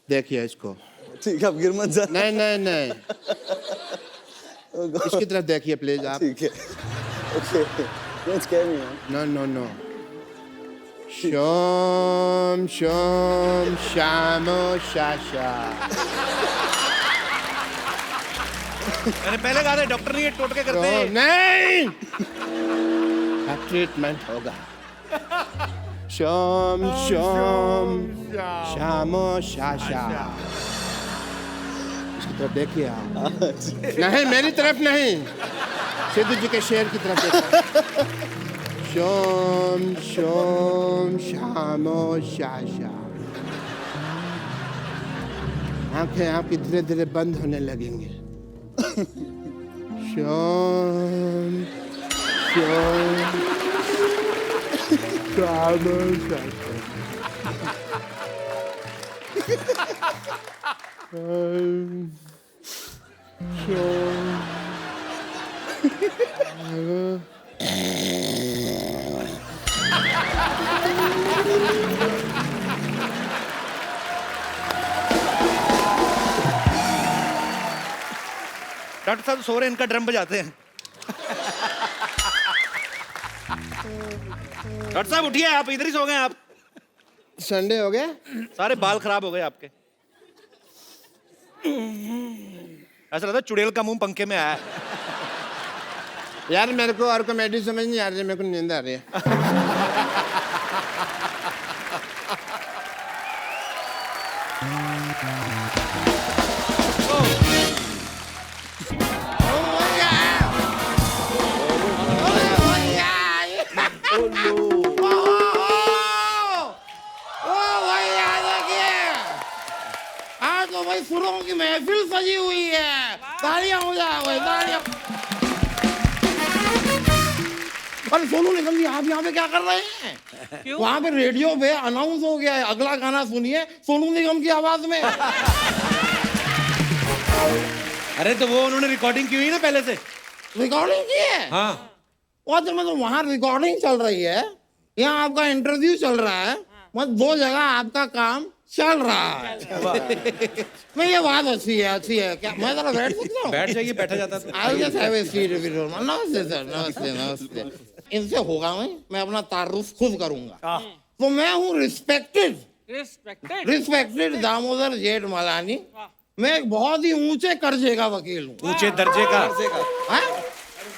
देखिए इसको। ठीक है, अब गिर मत जाना। नहीं इसकी तरफ देखिए प्लीज आप। ठीक है। Okay. Don't scare me man. No. शोम शोम शामो शाशा। मैंने पहले कहा था डॉक्टर नहीं है, टोटके करते हैं। नहीं, ट्रीटमेंट होगा। शोम शोम शामो शाशा। इसकी तरफ देखिए आप। नहीं, मेरी तरफ नहीं, सिद्धू जी के शेर की तरफ देखिए। शोम शोम शामो शाशा। आंखें आपकी धीरे धीरे बंद होने लगेंगे। शोम शोम शामो शाशा। डॉक्टर साहब सो रहे हैं, इनका ड्रम बजाते हैं। डॉक्टर साहब उठिए, आप इधर ही सो गए आप। संडे हो गया? सारे बाल खराब हो गए आपके। ऐसा लगता है चुड़ैल का मुंह पंखे में आया है। यार मेरे को और कॉमेडी समझ नहीं आ रही है, मेरे को नींद आ रही है। आज तो भाई सुरों की महफिल सजी हुई है। तालियां हो जाए भाई, तालियां। अरे सोनू निगम जी, आप यहाँ पे क्या कर रहे हैं? वहाँ पे रेडियो पे अनाउंस हो गया है, अगला गाना सुनिए सोनू निगम की आवाज में। अरे तो वो उन्होंने रिकॉर्डिंग की हुई ना पहले से। रिकॉर्डिंग की है? हाँ। और जब मतलब वहाँ रिकॉर्डिंग चल रही है, यहाँ आपका इंटरव्यू चल रहा है, मतलब दो जगह आपका काम चल रहा है। नहीं ये बात अच्छी है। क्या मैं जरा बैठ सकता हूँ? बैठ जाइए, बैठा जाता है। I'll just have a seat if you don't mind. नमस्ते सर, नमस्ते। इनसे होगा नहीं, मैं अपना तारुफ खुद करूंगा। तो मैं हूँ रिस्पेक्टेड दामोदर जेठमलानी। मैं एक बहुत ही ऊंचे कर्जे का वकील हूँ। ऊंचे दर्जे का? हाँ?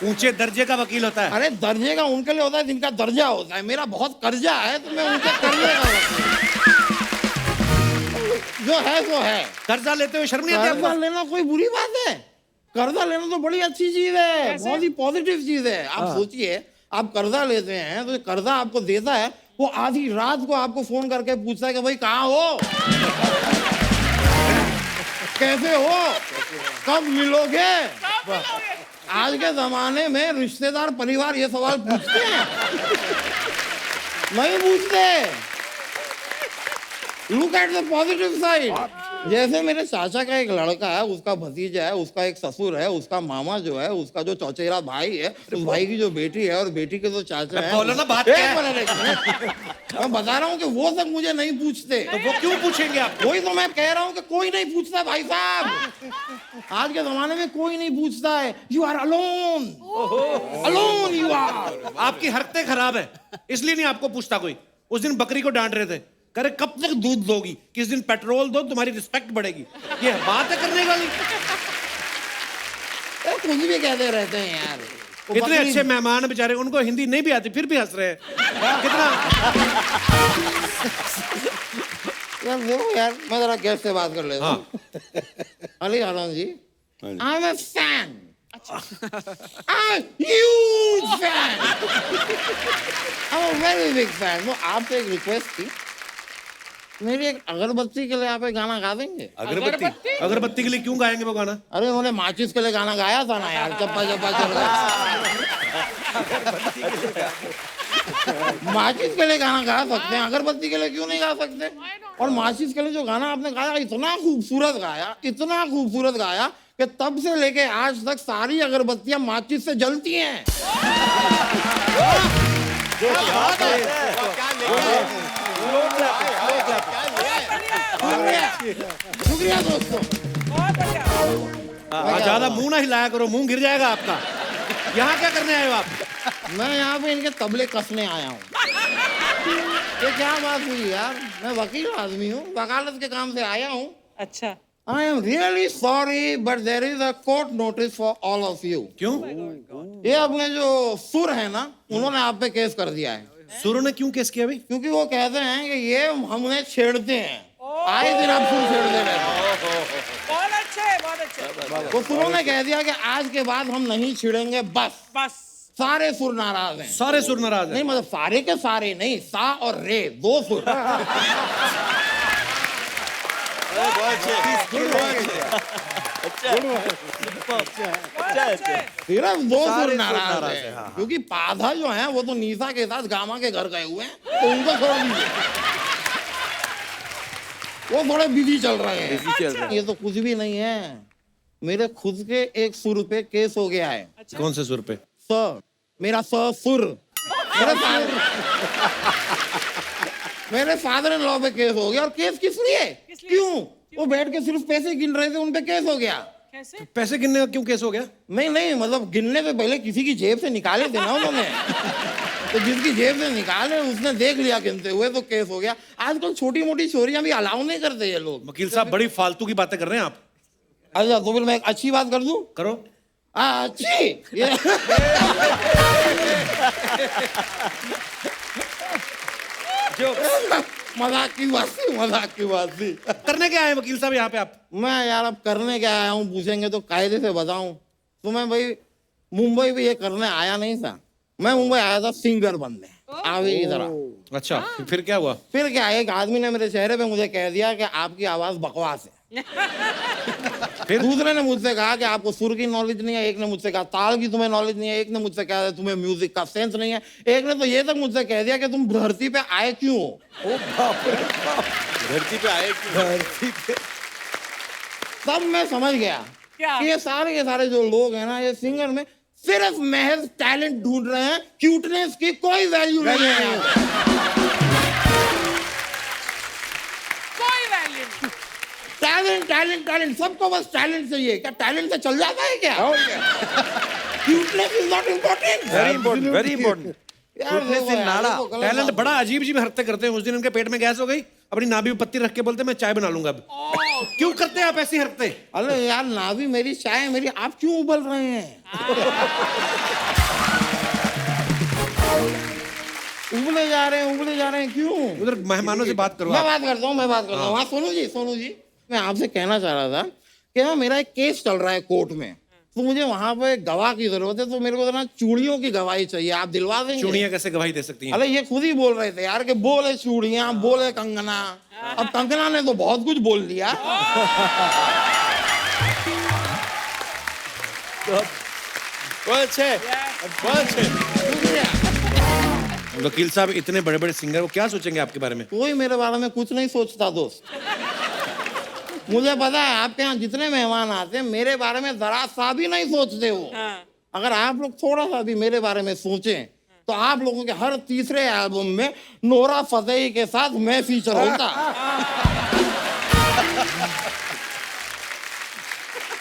ऊंचे दर्जे का वकील होता है? अरे दर्जे का उनके लिए होता है जिनका दर्जा होता है। मेरा बहुत कर्जा है तो मैं ऊंचे कर्जे का वकील। जो है वो है। कर्जा लेते हुए शर्म नहीं आती आपको? कर्जा लेना कोई बुरी बात है? कर्जा लेना तो बड़ी अच्छी चीज है, बहुत ही पॉजिटिव चीज है। आप सोचिए, आप कर्जा लेते हैं तो कर्जा आपको देता है, वो आधी रात को आपको फोन करके पूछता है कि भाई कहाँ हो, कैसे हो, कब मिलोगे। आज के जमाने में रिश्तेदार परिवार ये सवाल पूछते हैं? नहीं पूछते। Look at the positive side. जैसे मेरे चाचा का एक लड़का है, उसका भतीजा है, उसका एक ससुर है, उसका मामा जो है, उसका जो चौचेरा भाई है, उस भाई की जो बेटी है और बेटी के जो चाचा है। बोलो ना बात क्या है? मैं बता रहा हूँ कि वो सब मुझे नहीं पूछते। तो वो क्यों पूछेंगे आप? वही तो मैं कह रहा हूँ कि कोई नहीं पूछता भाई साहब। आज के जमाने में कोई नहीं पूछता है। You are alone, alone you are. आपकी हरकतें खराब है, इसलिए नहीं आपको पूछता कोई। उस दिन बकरी को डांट रहे थे, कह रहे कब तक दूध दोगी, किस दिन पेट्रोल दो, तुम्हारी रिस्पेक्ट बढ़ेगी। ये बात है करने वाली? कुछ भी कहते रहते हैं यार। इतने अच्छे मेहमान बेचारे, उनको हिंदी नहीं भी आती फिर भी हंस रहे हैं। कितना यार देखो यार, मैं जरा गेस्ट से बात कर लेता हूँ। Ali Anand ji, I am a fan, I am huge fan, I am very big fan. वो आपसे एक रिक्वेस्ट थी, मेरी एक अगरबत्ती के लिए आप एक गाना गा देंगे? अगरबत्ती? अगरबत्ती के लिए क्यों गाएंगे वो गाना? अरे उन्होंने माचिस के लिए गाना गाया था ना यार, चप्पा चप्पा चल रहा। माचिस के लिए गाना गा सकते हैं, अगरबत्ती के लिए क्यों नहीं गा सकते? और माचिस के लिए जो गाना आपने गाया, इतना खूबसूरत गाया कि तब से लेके आज तक सारी अगरबत्तियां माचिस से जलती हैं। शुक्रिया दोस्तों। ज्यादा मुंह ना हिलाया करो, मुंह गिर जाएगा आपका। यहाँ क्या करने आए हो आप? मैं यहाँ पे इनके तबले कसने आया हूँ। ये क्या बात हुई यार, मैं वकील आदमी हूँ, वकालत के काम से आया हूँ। अच्छा। I am really sorry, but there is a court notice for all of you. क्यों? ये अपने जो सुर है ना, उन्होंने आप पे केस कर दिया है। सुरों ने क्यों केस किया भाई? क्योंकि वो कहते हैं कि ये हमने छेड़ते हैं, आए दिन आप सुर छेड़ते रहते हैं। बहुत अच्छे, बहुत अच्छे। वो सुरों ने कह दिया कि आज के बाद हम नहीं छेड़ेंगे, बस सारे सुर नाराज हैं। सारे सुर नाराज नहीं हैं। मतलब सारे के सारे नहीं, सा और रे दो सुर। सिर्फ दो सुर नाराज है, क्योंकि पाधा जो है वो तो निशा के साथ गामा के घर गए हुए हैं, तो उनको छोड़ दीजिए, वो थोड़े बिजी चल रहे हैं। ये तो कुछ भी नहीं है, मेरे खुद के एक सुर पे केस हो गया है। कौन से सुर पे? सर, मेरा सुर मेरे फादर इन लॉ पे केस हो गया। और केस किस लिए? क्यों? वो बैठ के सिर्फ पैसे गिन रहे थे, उन पे केस हो गया। तो पैसे गिनने का क्यों केस हो गया? नहीं मतलब गिनने से पहले किसी की जेब से निकाले थे ना उन्होंने। तो जिसकी जेब से निकाले उसने देख लिया गिनते हुए, तो केस हो गया। आजकल छोटी मोटी चोरियां भी अलाउ नहीं करते ये लोग। वकील साहब बड़ी फालतू की बातें कर रहे हैं आप। अच्छा तो फिर मैं एक अच्छी बात कर दूं? करो। अच्छी ये जो मजाक की बात थी, मजाक की बात थी। करने क्या आए वकील साहब यहाँ पे आप? मैं यार अब करने क्या आया हूँ पूछेंगे तो कायदे से बताऊं तो मैं भाई मुंबई भी ये करने आया नहीं था। मैं मुंबई आया था सिंगर बनने। आगे की तरह। अच्छा फिर क्या हुआ? फिर क्या, एक आदमी ने मेरे चेहरे पे मुझे कह दिया कि आपकी आवाज बकवास है। फिर दूसरे ने मुझसे कहा कि आपको सुर की नॉलेज नहीं है, एक ने मुझसे कहा ताल की तुम्हें नॉलेज नहीं है, एक ने मुझसे कहा तुम्हें म्यूजिक का सेंस नहीं है, एक ने तो ये तक मुझसे कह दिया कि तुम धरती पे आए क्यों हो। धरती पे आए क्यों? धरती पे तब मैं समझ गया कि ये सारे जो लोग हैं ना, ये सिंगर में सिर्फ महज टैलेंट ढूंढ रहे हैं, क्यूटनेस की कोई वैल्यू नहीं है यहाँ पे। कोई वैल्यू नहीं। टैलेंट टैलेंट टैलेंट, सबको बस टैलेंट चाहिए। क्या टैलेंट से चल जाता है क्या? Cuteness is not important. Very important, very important. Talent बड़ा अजीब अजीब हरकतें करते हैं। उस दिन उनके पेट में गैस हो गई, अपनी नाभि में पत्ती रख के बोलते मैं चाय बना लूंगा अब। क्यों करते हैं आप ऐसी हरकतें? अरे यार नाभि मेरी, चाय मेरी, आप क्यों उबल रहे हैं? उबले जा रहे हैं क्यों? उधर मेहमानों से बात करो। मैं बात करता हूँ। हाँ सोनू जी मैं आपसे कहना चाह रहा था कि ना मेरा एक केस चल रहा है कोर्ट में, तो मुझे वहां पे गवाह की जरूरत है, तो मेरे को ना चूड़ियों की गवाही चाहिए, आप दिलवा देंगे? चूड़ियां कैसे गवाही दे सकती हैं? अरे ये खुद ही बोल रहे थे यार कि बोले चूड़ियां, बोले कंगना। अब कंगना ने तो बहुत कुछ बोल दिया। वकील साहब इतने बड़े बड़े सिंगर, वो क्या सोचेंगे आपके बारे में? कोई मेरे बारे में कुछ नहीं सोचता दोस्त। मुझे पता है आपके यहाँ जितने मेहमान आते हैं मेरे बारे में जरा सा भी नहीं सोचते हो। अगर आप लोग थोड़ा सा भी मेरे बारे में सोचें तो आप लोगों के हर तीसरे एल्बम में नोरा फतेही के साथ मैं फीचर होता।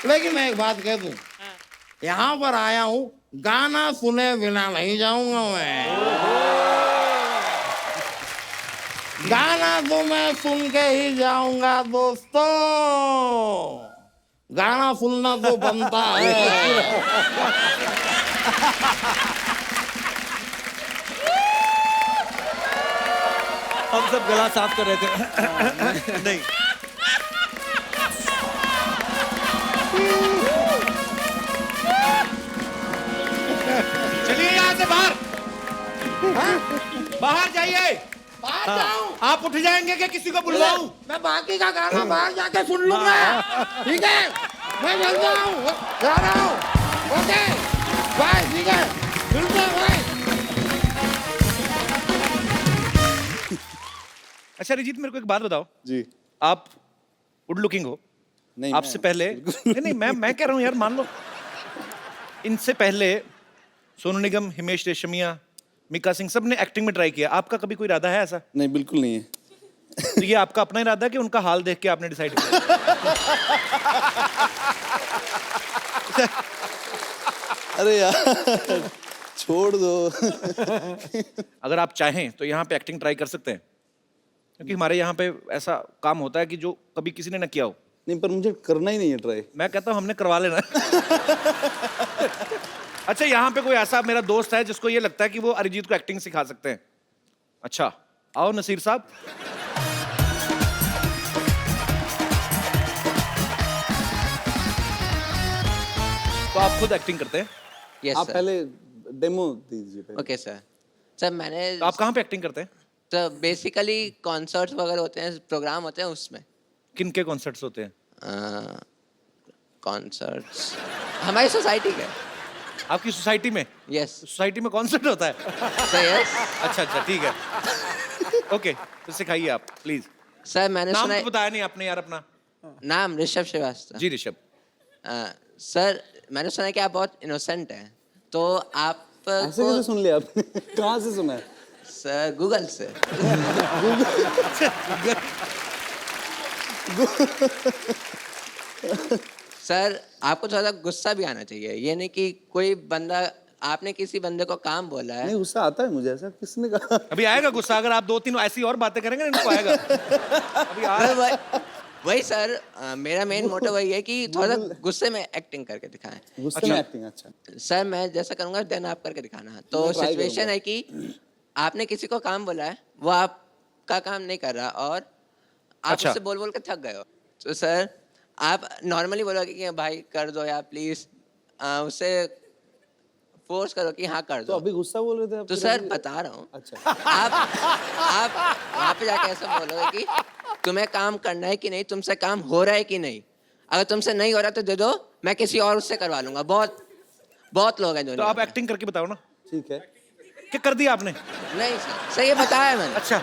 लेकिन मैं एक बात कह दूं, यहाँ पर आया हूं गाना सुने बिना नहीं जाऊंगा मैं। गाना तो मैं सुन के ही जाऊंगा दोस्तों, गाना सुनना तो बनता है। हम सब गला साफ कर रहे थे। नहीं चलिए यहाँ से बाहर, बाहर जाइए। बाहर जाऊं? आप उठ जाएंगे कि किसी को बुलवाऊं? मैं बाकी का गाना बाहर जाके सुन लूंगा, ठीक है? मैं चलता हूँ, जा रहा हूँ। ओके बाय, ठीक है, मिलते हैं भाई। अच्छा अरिजीत, मेरे को एक बात बताओ जी। आप गुड लुकिंग हो, नहीं आपसे पहले नहीं मैं कह रहा हूँ यार, मान लो इनसे पहले सोनू निगम, हिमेश रेशमिया, मिका सिंह, सब ने एक्टिंग में ट्राई किया। आपका कभी कोई इरादा है ऐसा? नहीं बिल्कुल नहीं है। तो ये आपका अपना इरादा है कि उनका हाल देख के आपने डिसाइड किया? अरे यार छोड़ दो। अगर आप चाहें तो यहाँ पे एक्टिंग ट्राई कर सकते हैं, क्योंकि हमारे यहाँ पे ऐसा काम होता है कि जो कभी किसी ने ना किया हो। नहीं पर मुझे करना ही नहीं है ट्राई। मैं कहता हूँ हमने करवा लेना। अच्छा यहाँ पे कोई ऐसा मेरा दोस्त है जिसको ये लगता है कि वो अरिजीत को एक्टिंग सिखा सकते हैं? अच्छा आओ नसीर साहब। तो आप खुद एक्टिंग करते हैं? आप पहले डेमो दीजिए पहले। Okay sir. सर मैंने तो आप कहाँ पे एक्टिंग करते हैं? तो बेसिकली कॉन्सर्ट्स वगैरह होते हैं, प्रोग्राम होते हैं उसमें। किन के कॉन्सर्ट्स होते हैं? कॉन्सर्ट्स हमारी सोसाइटी के। आपकी सोसाइटी में? यस सोसाइटी में कॉन्सर्ट होता है? Sir yes. अच्छा अच्छा ठीक है। ओके तो सिखाइए आप प्लीज। सर मैंने नाम सुना तो बताया नहीं आपने यार अपना। नाम ऋषभ श्रीवास्तव। जी ऋषभ। सर मैंने सुना है कि आप बहुत इनोसेंट हैं, तो आप ऐसे कैसे सुन लिया आपने? कहाँ से सुना है? सर गूगल से। सर आपको थोड़ा गुस्सा भी आना चाहिए, ये नहीं कि कोई बंदा, आपने किसी बंदे को काम बोला है। नहीं गुस्सा आता है मुझे, ऐसा किसने कहा? अभी आएगा गुस्सा, अगर आप 2-3 ऐसी और बातें करेंगे ना इनको आएगा। अभी आ रहा है। वही सर मेरा मेन मोटिव वही है कि थोड़ा गुस्से में एक्टिंग करके दिखाएं। गुस्से में एक्टिंग? अच्छा सर मैं जैसा करूंगा देन आप करके दिखाना। तो सिचुएशन है कि आपने किसी को काम बोला है, वो आपका काम नहीं कर रहा और आप अच्छा। उससे बोल बोल के थक गए हो, तो सर आप नॉर्मली बोलोगे कि भाई कर दो या प्लीज, उससे फोर्स करो कि हाँ कर तो दो। अभी गुस्सा बोल रहे थे आप? तो सर बता रहा हूँ। अच्छा आप वहाँ पे जाके ऐसा बोलोगे कि तुम्हें काम करना है कि नहीं, तुमसे काम हो रहा है कि नहीं, अगर तुमसे नहीं हो रहा तो दे दो, मैं किसी और उससे करवा लूंगा। बहुत लोग हैं जो तो आप एक्टिंग करके बताओ ना। ठीक है। क्या कर दिया आपने? नहीं सर ये बताया मैंने। अच्छा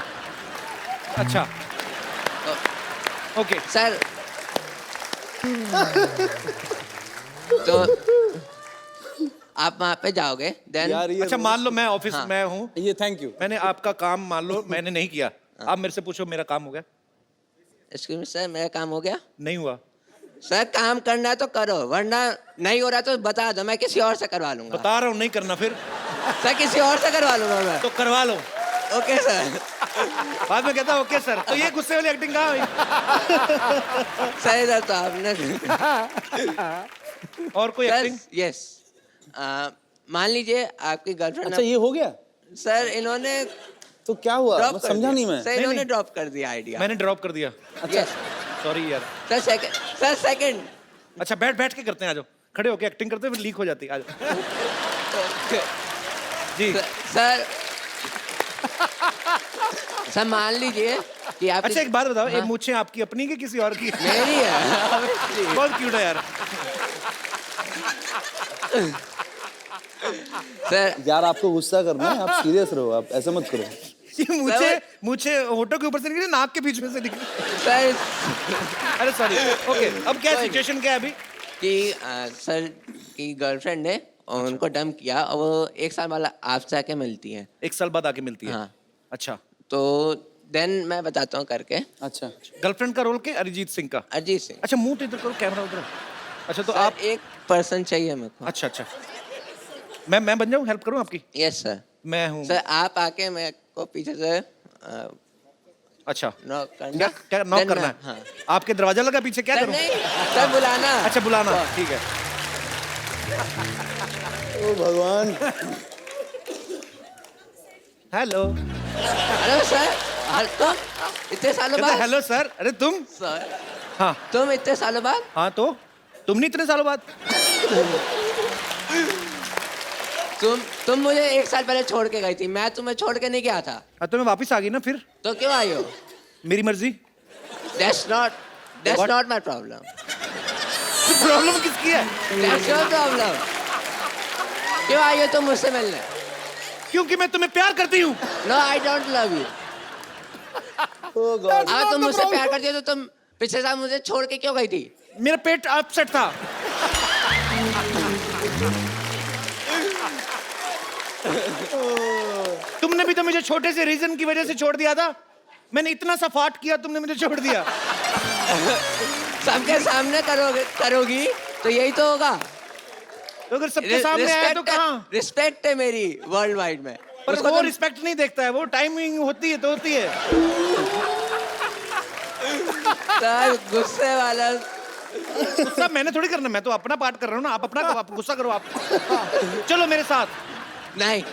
अच्छा ओके सर तो आप वहाँ पे जाओगे देन। यार ये अच्छा मान लो मैं ऑफिस हाँ। में हूँ, ये थैंक यू। मैंने आपका काम मान लो मैंने नहीं किया, आप मेरे से पूछो मेरा काम हो गया? एक्सक्यूज मी सर मेरा काम हो गया? नहीं हुआ। सर काम करना है तो करो, वरना नहीं हो रहा तो बता दो, मैं किसी और से करवा लूंगा। बता रहा हूँ नहीं करना फिर। सर किसी और से करवा लूंगा मैं। तो करवा लो। Okay sir. बाद में कहता ओके सर। तो ये गुस्से वाली एक्टिंग कहाँ हुई? सही सर तो आपने और कोई एक्टिंग? यस मान लीजिए आपकी गर्लफ्रेंड। अच्छा ये हो गया? सर इन्होंने तो क्या हुआ? ड्रॉप मैं समझा नहीं मैं। सर इन्होंने ड्रॉप कर दिया आइडिया। मैंने ड्रॉप कर दिया। अच्छा सॉरी यार। Sir second. अच्छा बैठ के करते हैं, आ जाओ। खड़े होके एक्टिंग करते हैं फिर लीक हो जाती है, आ जाओ। जी सर सर मान लीजिए कि आप। अच्छा एक बात बताओ, ये मूछें आपकी अपनी की किसी और की? मेरी है। बहुत क्यूट है यार। सर यार आपको गुस्सा करना है, आप सीरियस रहो, आप ऐसा मत करो। ये मूछे होठों के ऊपर से निकली, नाक के बीच में से निकली। सर अरे सॉरी। ओके अब क्या सिचुएशन क्या है अभी? कि सर की गर्लफ्रेंड ने उनको डंप किया और वो 1 साल बाद आपसे आके मिलती है। 1 साल बाद आके मिलती है? हाँ। अच्छा तो देन मैं बताता हूँ करके। अच्छा गर्लफ्रेंड का रोल के अरिजीत सिंह का? अरिजीत सिंह। अच्छा मुंह तो इधर करो, कैमरा उधर। अच्छा तो आप एक पर्सन चाहिए मेरे को। अच्छा अच्छा मैं बन जाऊँ, हेल्प करूँ आपकी? Yes sir. मैं हूँ सर आप आके मेरे को पीछे से अच्छा नॉक क्या करना। नॉक करना है? हाँ। आपके दरवाजा लगा पीछे, क्या सर करूँ? नहीं सर बुलाना। अच्छा बुलाना, ठीक है। ओ भगवान। हेलो। Hello sir. तुम इतने सालों बाद? Hello sir. अरे तुम? सर हाँ तुम इतने सालों बाद? हाँ तो तुम नहीं इतने सालों बाद? तुम मुझे 1 साल पहले छोड़ के गई थी, मैं तुम्हें छोड़ के नहीं गया था। हाँ तो मैं वापस आ गई ना फिर। तो क्यों आई हो? मेरी मर्जी। That's not my problem. Problem किसकी है? That's your problem. क्यों आई हो तुम मुझसे मिलने? क्योंकि मैं तुम्हें प्यार करती हूँ। No, I don't love you. अगर तुम मुझसे प्यार करती हो तो तुम पिछले साल मुझे छोड़ के क्यों गई थी? मेरा पेट अपसेट था। तुमने भी तो मुझे छोटे से रीजन की वजह से छोड़ दिया था। मैंने इतना सा फाट किया, तुमने मुझे छोड़ दिया। सबके सामने करोगी तो यही तो होगा। तो अगर सबके सामने आया तो कहाँ? रिस्पेक्ट है मेरी वर्ल्ड वाइड में। पर वो रिस्पेक्ट नहीं देखता है, वो टाइमिंग होती है तो होती है। सर गुस्से वाला। गुस्सा मैंने थोड़ी करना, मैं तो अपना पार्ट कर रहा हूँ ना। आप अपना आप गुस्सा करो आप। चलो मेरे साथ। नहीं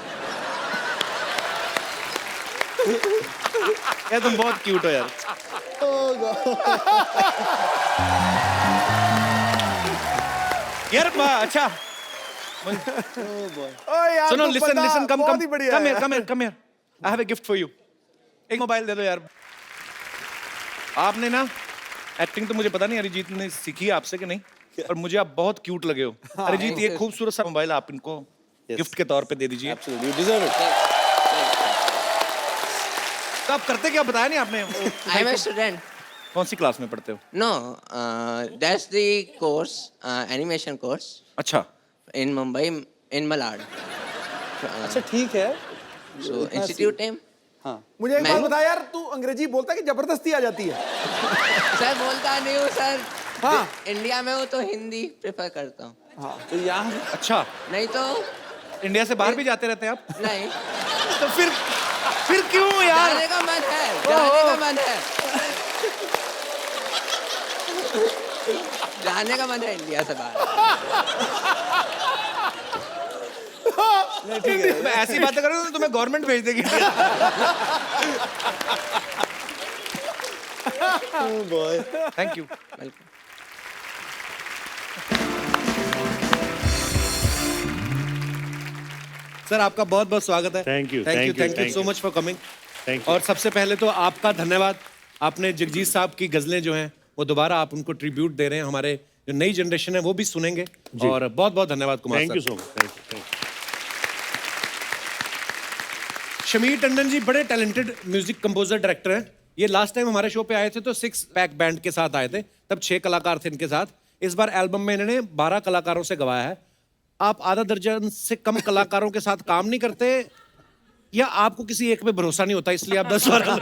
यार तुम बहुत क्यूट हो यार। यार अच्छा यार सुनो, तो लिसन बता, लिसन, कम बहुत कम ही बढ़िया कम है। Here, come here, come here. I have a gift for you. एक मोबाइल दे दो यार। आपने ना एक्टिंग तो मुझे पता नहीं अरिजीत ने सीखी है आपसे कि नहीं, और मुझे आप बहुत क्यूट लगे हो। अरिजीत, ये खूबसूरत सा मोबाइल आप इनको गिफ्ट के तौर पे दे दीजिए। Absolutely, you deserve it. तो आप करते क्या, बताया नहीं आपने? I am a student. कौन सी क्लास में पढ़ते हो? No, that's the course, animation course अच्छा, इन मुंबई, इन मलाड। अच्छा ठीक है। So institute name. हाँ, मुझे एक मैं- बात बता यार, तू अंग्रेजी बोलता है कि जबरदस्ती आ जाती है? सर बोलता नहीं हूँ सर। हाँ। इंडिया में हूँ तो हिंदी प्रेफर करता हूँ। हाँ, तो यहाँ अच्छा। नहीं तो इंडिया से बाहर भी जाते रहते हैं आप? नहीं। तो फिर क्यों यार? जाने का मन है, जाने का मन है, जाने का मन है इंडिया से बाहर। ठीक है, मैं ऐसी बातें करूँ तो तुम्हें गवर्नमेंट भेज देगी। Thank you. वेलकम। सर आपका बहुत बहुत स्वागत है। Thank you, thank you, thank you, thank you thank so you. Much for coming. Thank you. और सबसे पहले तो आपका धन्यवाद, आपने जगजीत साहब की गजलें जो हैं वो दोबारा आप उनको ट्रिब्यूट दे रहे हैं, हमारे जो नई जनरेशन है वो भी सुनेंगे। और बहुत बहुत धन्यवाद Kumar thank sir. You so much, thank you, thank you. Shamir Tandon ji बड़े टैलेंटेड म्यूजिक कंपोजर डायरेक्टर हैं। ये लास्ट टाइम हमारे शो पे आए थे तो 6 पैक बैंड के साथ आए थे, तब 6 कलाकार थे इनके साथ। इस बार एल्बम में इन्होंने 12 कलाकारों से गवाया है। आप आधा दर्जन से कम कलाकारों के साथ काम नहीं करते, या आपको किसी एक पे भरोसा नहीं होता इसलिए आप 10-12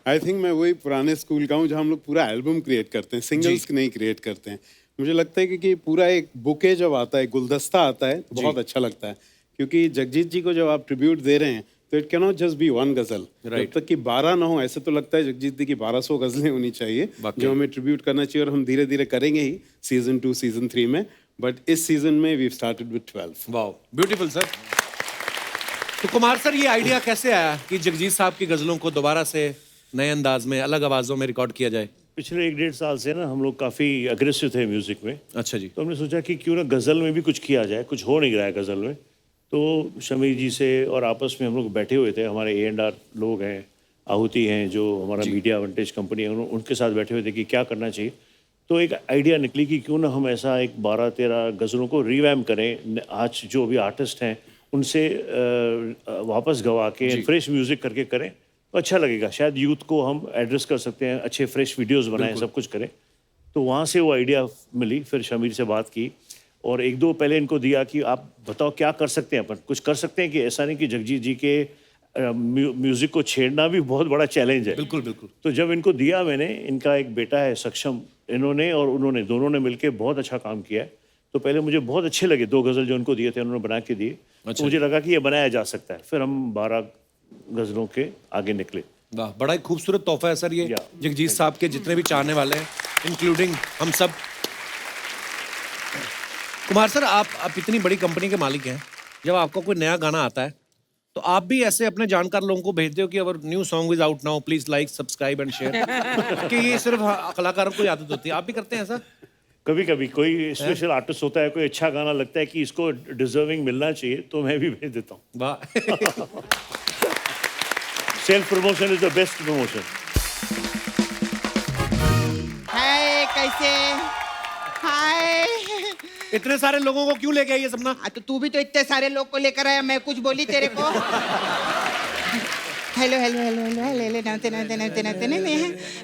आई थिंक मैं वही पुराने स्कूल का हूँ जहाँ हम लोग पूरा एल्बम क्रिएट करते हैं, सिंगल्स नहीं क्रिएट करते हैं। मुझे लगता है कि पूरा एक बुके जब आता है, गुलदस्ता आता है, तो बहुत अच्छा लगता है। क्योंकि जगजीत जी को जब आप ट्रिब्यूट दे रहे हैं तो it can not just be one गजल। जब तक कि 12 ना हो, ऐसे तो लगता है जगजीत जी की 1200 गजलें होनी चाहिए जो हमें ट्रिब्यूट करना चाहिए, और हम धीरे धीरे करेंगे ही सीजन 2 सीजन 3 में। बट इस सीजन में we started with 12। Wow, beautiful sir. तो कुमार सर, ये आइडिया कैसे आया कि जगजीत साहब की गजलों को दोबारा से नए अंदाज में, अलग आवाजों में रिकॉर्ड किया जाए? पिछले 1-1.5 साल से ना हम लोग काफ़ी अग्रेसिव थे म्यूज़िक में। अच्छा जी। तो हमने सोचा कि क्यों ना गज़ल में भी कुछ किया जाए, कुछ हो नहीं रहा है गज़ल में। तो शमीर जी से और आपस में हम लोग बैठे हुए थे, हमारे A&R लोग हैं, आहुति हैं जो हमारा मीडिया वेंटेज कंपनी है, उनके साथ बैठे हुए थे कि क्या करना चाहिए। तो एक आइडिया निकली कि क्यों ना हम ऐसा एक 12-13 गज़लों को रिवैम्प करें, आज जो भी आर्टिस्ट हैं उनसे वापस गवा के फ्रेश म्यूज़िक करके करें तो अच्छा लगेगा। शायद यूथ को हम एड्रेस कर सकते हैं, अच्छे फ्रेश वीडियोस बनाएं, सब कुछ करें। तो वहाँ से वो आइडिया मिली, फिर शमीर से बात की और 1-2 पहले इनको दिया कि आप बताओ क्या कर सकते हैं अपन, कुछ कर सकते हैं कि ऐसा नहीं कि जगजीत जी के म्यूज़िक को छेड़ना भी बहुत बड़ा चैलेंज है। बिल्कुल बिल्कुल। तो जब इनको दिया मैंने, इनका एक बेटा है सक्षम, इन्होंने और उन्होंने दोनों ने मिलके बहुत अच्छा काम किया है। तो पहले मुझे बहुत अच्छे लगे 2 गज़ल जो उनको दिए थे, उन्होंने बना के दिए। तो मुझे लगा कि ये बनाया जा सकता है। फिर हम 12 गज़लों के आगे निकले। वाह, बड़ा ही खूबसूरत तोहफा है सर ये जगजीत साहब के जितने भी चाहने वाले हैं, इंक्लूडिंग हम सब। कुमार सर, आप इतनी बड़ी कंपनी के मालिक हैं, जब आपका कोई नया गाना आता है तो आप भी ऐसे अपने जानकार लोगों को भेजते हो कि our new song is out now, please like subscribe and share, कि ये सिर्फ कलाकारों को आदत होती है? आप भी करते हैं ऐसा? कभी कभी कोई स्पेशल आर्टिस्ट होता है, कोई अच्छा गाना लगता है कि इसको डिजर्विंग मिलना चाहिए, तो मैं भी भेज देता हूँ। वाह। Self promotion is the best promotion. Hi, कैसे? हाय। इतने सारे लोगों को क्यों लेके आई है सपना? तो तू भी तो इतने सारे लोग को लेकर आया, मैं कुछ बोली तेरे को? Hello hello hello hello hello नमस्ते नमस्ते नमस्ते नमस्ते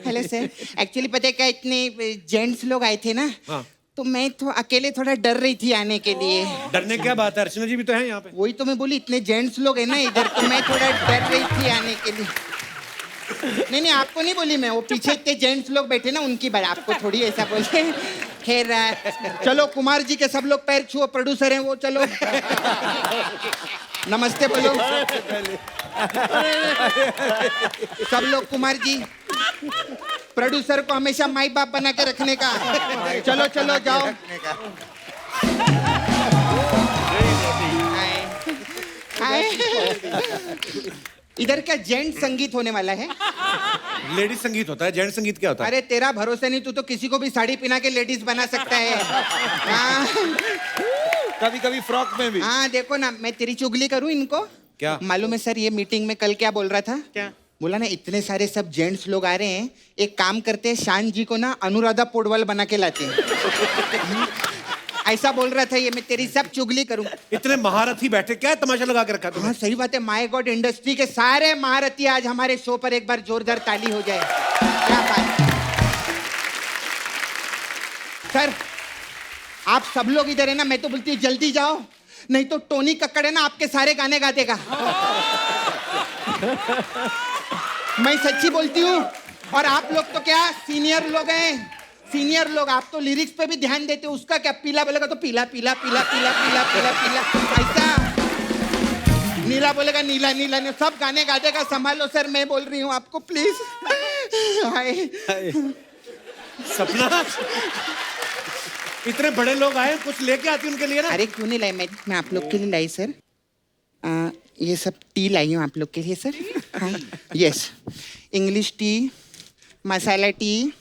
हेलो सर। एक्चुअली पता है क्या, इतने जेंट्स लोग आए थे ना, तो मैं तो अकेले थोड़ा डर रही थी आने के लिए। डरने क्या बात है, अर्चना जी भी तो हैं यहाँ पे। वही तो मैं बोली, इतने जेंट्स लोग हैं ना इधर, तो मैं थोड़ा डर रही थी आने के लिए। नहीं, आपको नहीं बोली मैं, वो पीछे इतने जेंट्स लोग बैठे ना उनकी बात, आपको थोड़ी ऐसा बोले। खैर, चलो कुमार जी के सब लोग पैर छुओ, प्रोड्यूसर हैं वो, चलो नमस्ते बोलो सब लोग। कुमार जी प्रोड्यूसर को हमेशा माई बाप बना के रखने का। चलो चलो जाओ। इधर क्या जेंट संगीत होने वाला है? लेडीज संगीत होता है, जेंट संगीत क्या होता है? अरे तेरा भरोसा नहीं, तू तो किसी को भी साड़ी पहना के लेडीज बना सकता है। हाँ। कभी कभी फ्रॉक में भी। हाँ देखो ना, मैं तेरी चुगली करूं इनको? क्या? मालूम है सर, ये मीटिंग में कल क्या बोल रहा था? क्या? बोला ना, इतने सारे सब जेंट्स लोग आ रहे हैं, एक काम करते हैं, शान जी को ना अनुराधा पोडवाल बना के लाते हैं। ऐसा बोल रहा था ये, मैं तेरी सब चुगली करूं। इतने महारथी बैठे, क्या तमाशा लगा के रखा तुमने? हाँ सही बात है, माय गॉड, इंडस्ट्री के सारे महारथी आज हमारे शो पर एक बार जोरदार ताली हो जाए। क्या बात। सर आप सब लोग इधर है ना, मैं तो बोलती हूँ जल्दी जाओ, नहीं तो टोनी कक्कड़ है ना आपके सारे गाने गा देगा। मैं सच्ची बोलती हूँ। और आप लोग तो क्या सीनियर लोग हैं, सीनियर लोग, आप तो लिरिक्स पे भी ध्यान देते हो। उसका क्या, पीला बोलेगा तो पीला पीला पीला पीला पीला पीला पीला ऐसा, नीला बोलेगा नीला नीला नीला, सब गाने गा देगा। संभालो सर, मैं बोल रही हूँ आपको प्लीज। हाय सपना, इतने बड़े लोग आए, कुछ लेके आती उनके लिए ना। अरे क्यों नहीं लाई, मैं आप लोग के लिए लाई सर। ये सब टी लाई हूँ आप लोग के लिए सर। हाँ यस, इंग्लिश टी, मसाला टी,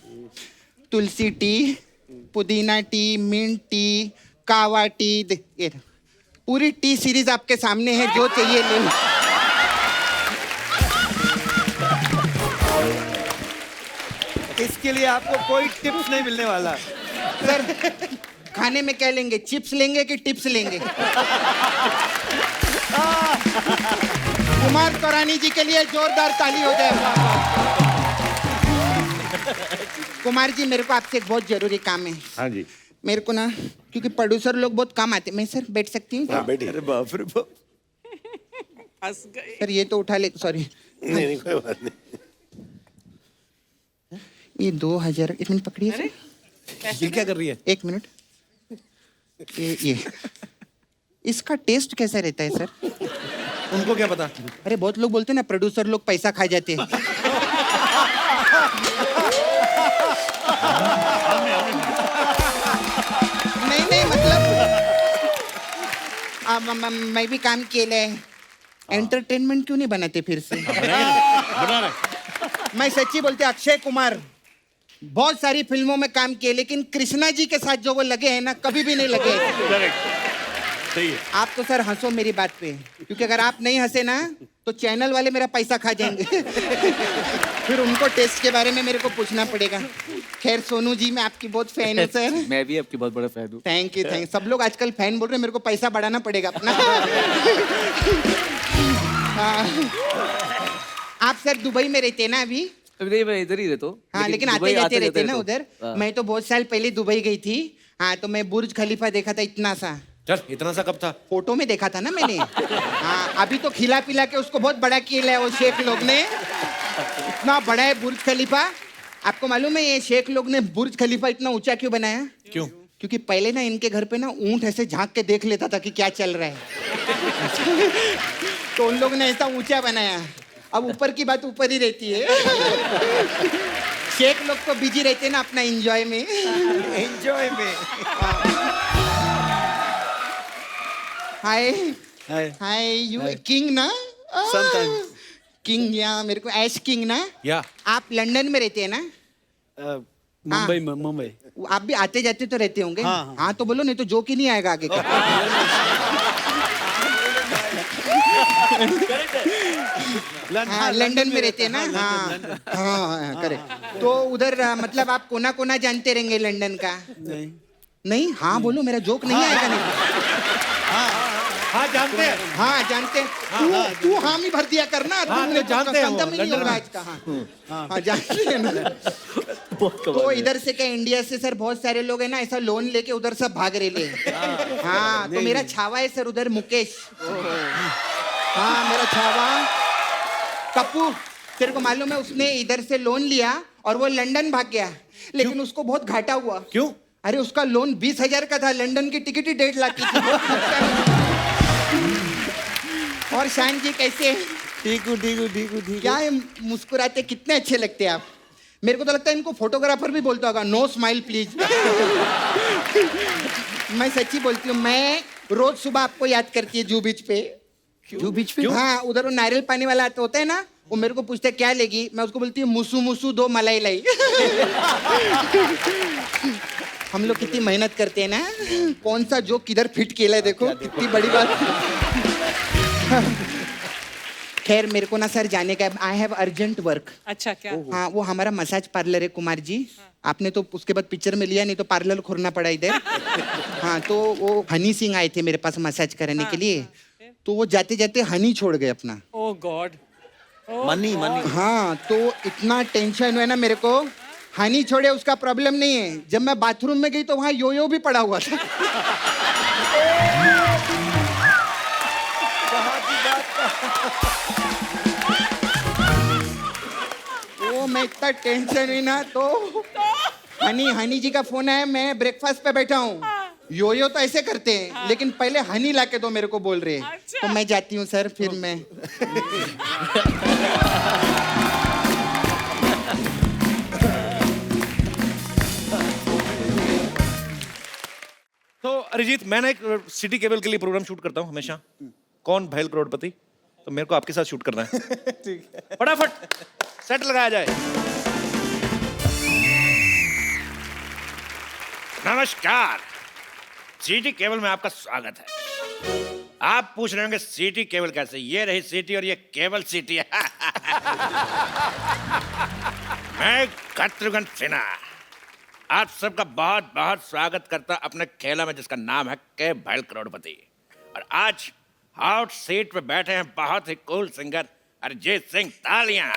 तुलसी टी, पुदीना टी, मिंट टी, कावा टी, ये पूरी टी सीरीज आपके सामने है, जो चाहिए ले लो। इसके लिए आपको कोई टिप्स नहीं मिलने वाला। सर खाने में क्या लेंगे, चिप्स लेंगे कि टिप्स लेंगे? कुमार तोरानी जी के लिए जोरदार ताली हो जाए। कुमार जी, मेरे को आपसे एक बहुत जरूरी काम है। हाँ जी। मेरे को ना, क्योंकि प्रोड्यूसर लोग बहुत कम आते, मैं सर बैठ सकती हूँ? हाँ बैठिए। अरे बाप रे बाप, हंस गए। सर ये तो उठा ले, सॉरी। नहीं नहीं, कोई बात नहीं। ये 2000, एक मिनट पकड़िए सर। ये क्या कर रही है? एक मिनट। ये इसका टेस्ट कैसा रहता है सर? उनको क्या पता? अरे बहुत लोग बोलते हैं ना, प्रोड्यूसर लोग पैसा खा जाते हैं। नहीं मतलब मैं भी काम केलं है, एंटरटेनमेंट क्यों नहीं बनाते फिर से? मैं सच्ची बोलते, अक्षय कुमार बहुत सारी फिल्मों में काम किए, लेकिन कृष्णा जी के साथ जो वो लगे हैं ना, कभी भी नहीं लगे। सही है। आप तो सर हंसो मेरी बात पे, क्योंकि अगर आप नहीं हंसे ना तो चैनल वाले मेरा पैसा खा जाएंगे। फिर उनको टेस्ट के बारे में मेरे को पूछना पड़ेगा। खैर सोनू जी, मैं आपकी बहुत फैन हूँ सर। मैं भी आपकी बहुत बड़ा फैन हूँ। Thank you. सब लोग आजकल फैन बोल रहे हैं, मेरे को पैसा बढ़ाना पड़ेगा अपना। आप सर दुबई में रहते हैं ना अभी? नहीं, मैं इधर ही रहता हूँ। हाँ, लेकिन आते जाते रहते ना उधर। मैं तो बहुत साल पहले दुबई गई थी। हाँ, तो मैं बुर्ज खलीफा देखा था, इतना सा। चल, इतना सा कब था? फोटो में देखा था ना मैंने। हाँ, अभी तो खिला पिला के उसको बहुत बड़ा किया है वो शेख लोग ने। इतना बड़ा है बुर्ज खलीफा। आपको मालूम है ये शेख लोग ने बुर्ज खलीफा इतना ऊंचा क्यों बनाया? क्यों? क्योंकि पहले ना इनके घर पे ना ऊंट ऐसे झांक के देख लेता था कि क्या चल रहा है। तो उन लोग ने ऐसा ऊंचा बनाया। अब ऊपर की बात ऊपर ही रहती है। शेख लोग तो बिजी रहते हैं ना अपना एंजॉय में। एंजॉय में। हाय हाय हाय, यू किंग ना? Sometimes. किंग, या मेरे को ऐश किंग ना? या आप लंदन में रहते हैं ना? मुंबई में, मुंबई। आप भी आते जाते तो रहते होंगे। हाँ, हाँ। हाँ तो बोलो, नहीं तो जोक ही नहीं आएगा आगे का। हाँ, लंदन में रहते हैं ना? हाँ हाँ, करेक्ट। तो उधर मतलब आप कोना कोना जानते रहेंगे लंदन का? नहीं। नहीं? हाँ बोलो, मेरा जोक नहीं आएगा नहीं। हाँ जानते हैं। हाँ जानते हैं। तू हाँ में भर दिया करना। हाँ, तुमने तो जानते हैं वो, खत्म ही नहीं लंदन होगा में। आज का। हाँ जानते हैं ना। तो इधर से क्या, इंडिया से सर बहुत सारे लोग हैं ना, ऐसा लोन लेके उधर सब भाग रहे ले। हाँ, तो मेरा छावा है सर उधर, मुकेश। हाँ, मेरा छावा कपूर। तेरे को मालूम है, उसने इधर से लोन लिया और वो लंदन भाग गया, लेकिन उसको बहुत घाटा हुआ। क्यों? अरे उसका लोन 20,000 का था, लंदन की टिकट ही 1.5 लाख की थी। और शान जी कैसे? ठीक हूँ ठीक हूँ ठीक हूँ ठीक। क्या है, मुस्कुराते कितने अच्छे लगते हैं आप। मेरे को तो लगता है इनको फोटोग्राफर भी बोलता होगा, नो स्माइल प्लीज। मैं सच्ची बोलती हूँ, मैं रोज सुबह आपको याद करती है जू बीच पे। जू बीच पे? हाँ, उधर वो नारियल पानी वाला आता होता है ना, वो मेरे को पूछता है क्या लेगी, मैं उसको बोलती हूँ मुसू मुसू 2 मलाई लाई। हम लोग कितनी मेहनत करते हैं ना, कौन सा जो किधर फिट केला है देखो, कितनी बड़ी बात। खैर मेरे को ना सर जाने का, आई हैव अर्जेंट वर्क। अच्छा क्या? हाँ वो हमारा मसाज पार्लर है कुमार जी, आपने तो उसके बाद पिक्चर में लिया, नहीं तो पार्लर खोलना पड़ा इधर। हाँ तो वो हनी सिंह आए थे मेरे पास मसाज कराने के लिए, तो वो जाते जाते हनी छोड़ गए अपना। ओह गॉड। Money money. हाँ तो इतना टेंशन हुआ ना मेरे को, हनी छोड़े उसका प्रॉब्लम नहीं है, जब मैं बाथरूम में गई तो वहाँ योयो भी पड़ा हुआ था। वो मैं इतना टेंशन हुई ना, तो हनी जी का फोन आया, मैं ब्रेकफास्ट पे बैठा हूँ, योयो तो ऐसे करते हैं लेकिन पहले हनी ला के दो मेरे को बोल रहे हैं। तो मैं जाती हूँ सर, फिर मैं तो अरिजीत, मैं ना एक सिटी केबल के लिए प्रोग्राम शूट करता हूँ हमेशा, कौन भैल करोड़पति, तो मेरे को आपके साथ शूट करना है। ठीक है, फटाफट सेट लगाया जाए। नमस्कार, सिटी केबल में आपका स्वागत है। आप पूछ रहे होंगे सिटी केबल कैसे, ये रही सिटी और ये केबल सिटी है। मैं शत्रुघ्न सिन्हा आप सबका बहुत बहुत स्वागत करता अपने खेला में जिसका नाम है के भैल करोड़पति। और आज हॉट सीट पे बैठे हैं बहुत ही कूल सिंगर अरिजीत सिंह। तालियां।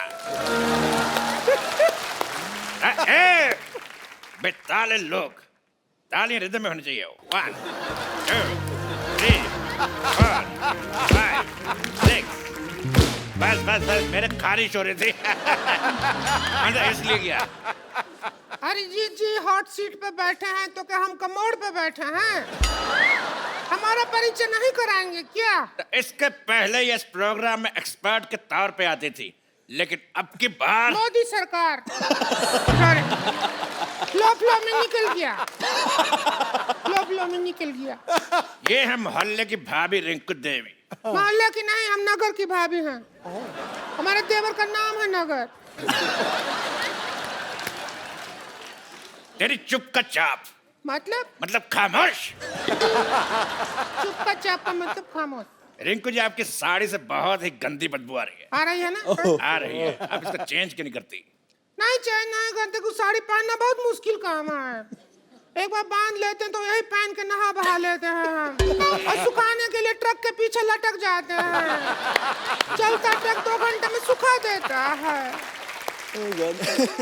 बेताले लोग, तालियां रिदम में होनी चाहिए। 1 2 3 4 5 6। बस बस बस, मेरे खारिश हो रही थी। मैं इसलिए गया। अरिजीत जी हॉट सीट पे बैठे हैं तो क्या हम कमोड पे बैठे हैं? हमारा परिचय नहीं कराएंगे क्या? इसके पहले ये इस प्रोग्राम में एक्सपर्ट के तौर पे आती थी, लेकिन अब की बार मोदी सरकार फ्लो में निकल गया, फ्लो में निकल गया। ये है मोहल्ले की भाभी रिंकू देवी। मोहल्ले की नहीं, हम नगर की भाभी हैं। हमारे देवर का नाम है नगर। तेरी चुप का चाप मतलब खामोश। चुप का चाप का मतलब खामोश। रिंकू जी, आपकी साड़ी से बहुत ही गंदी बदबू आ रही है। आ रही है ना? आ रही है। आप इसको चेंज क्यों नहीं करती? नहीं चेंज नहीं करते, कुछ साड़ी पहनना बहुत मुश्किल काम है। एक बार बांध लेते हैं तो यही पहन के नहा बहा लेते हैं हम, और सुखाने के लिए ट्रक के पीछे लटक जाते हैं। चलता ट्रक 2 घंटे में सुखा देता है।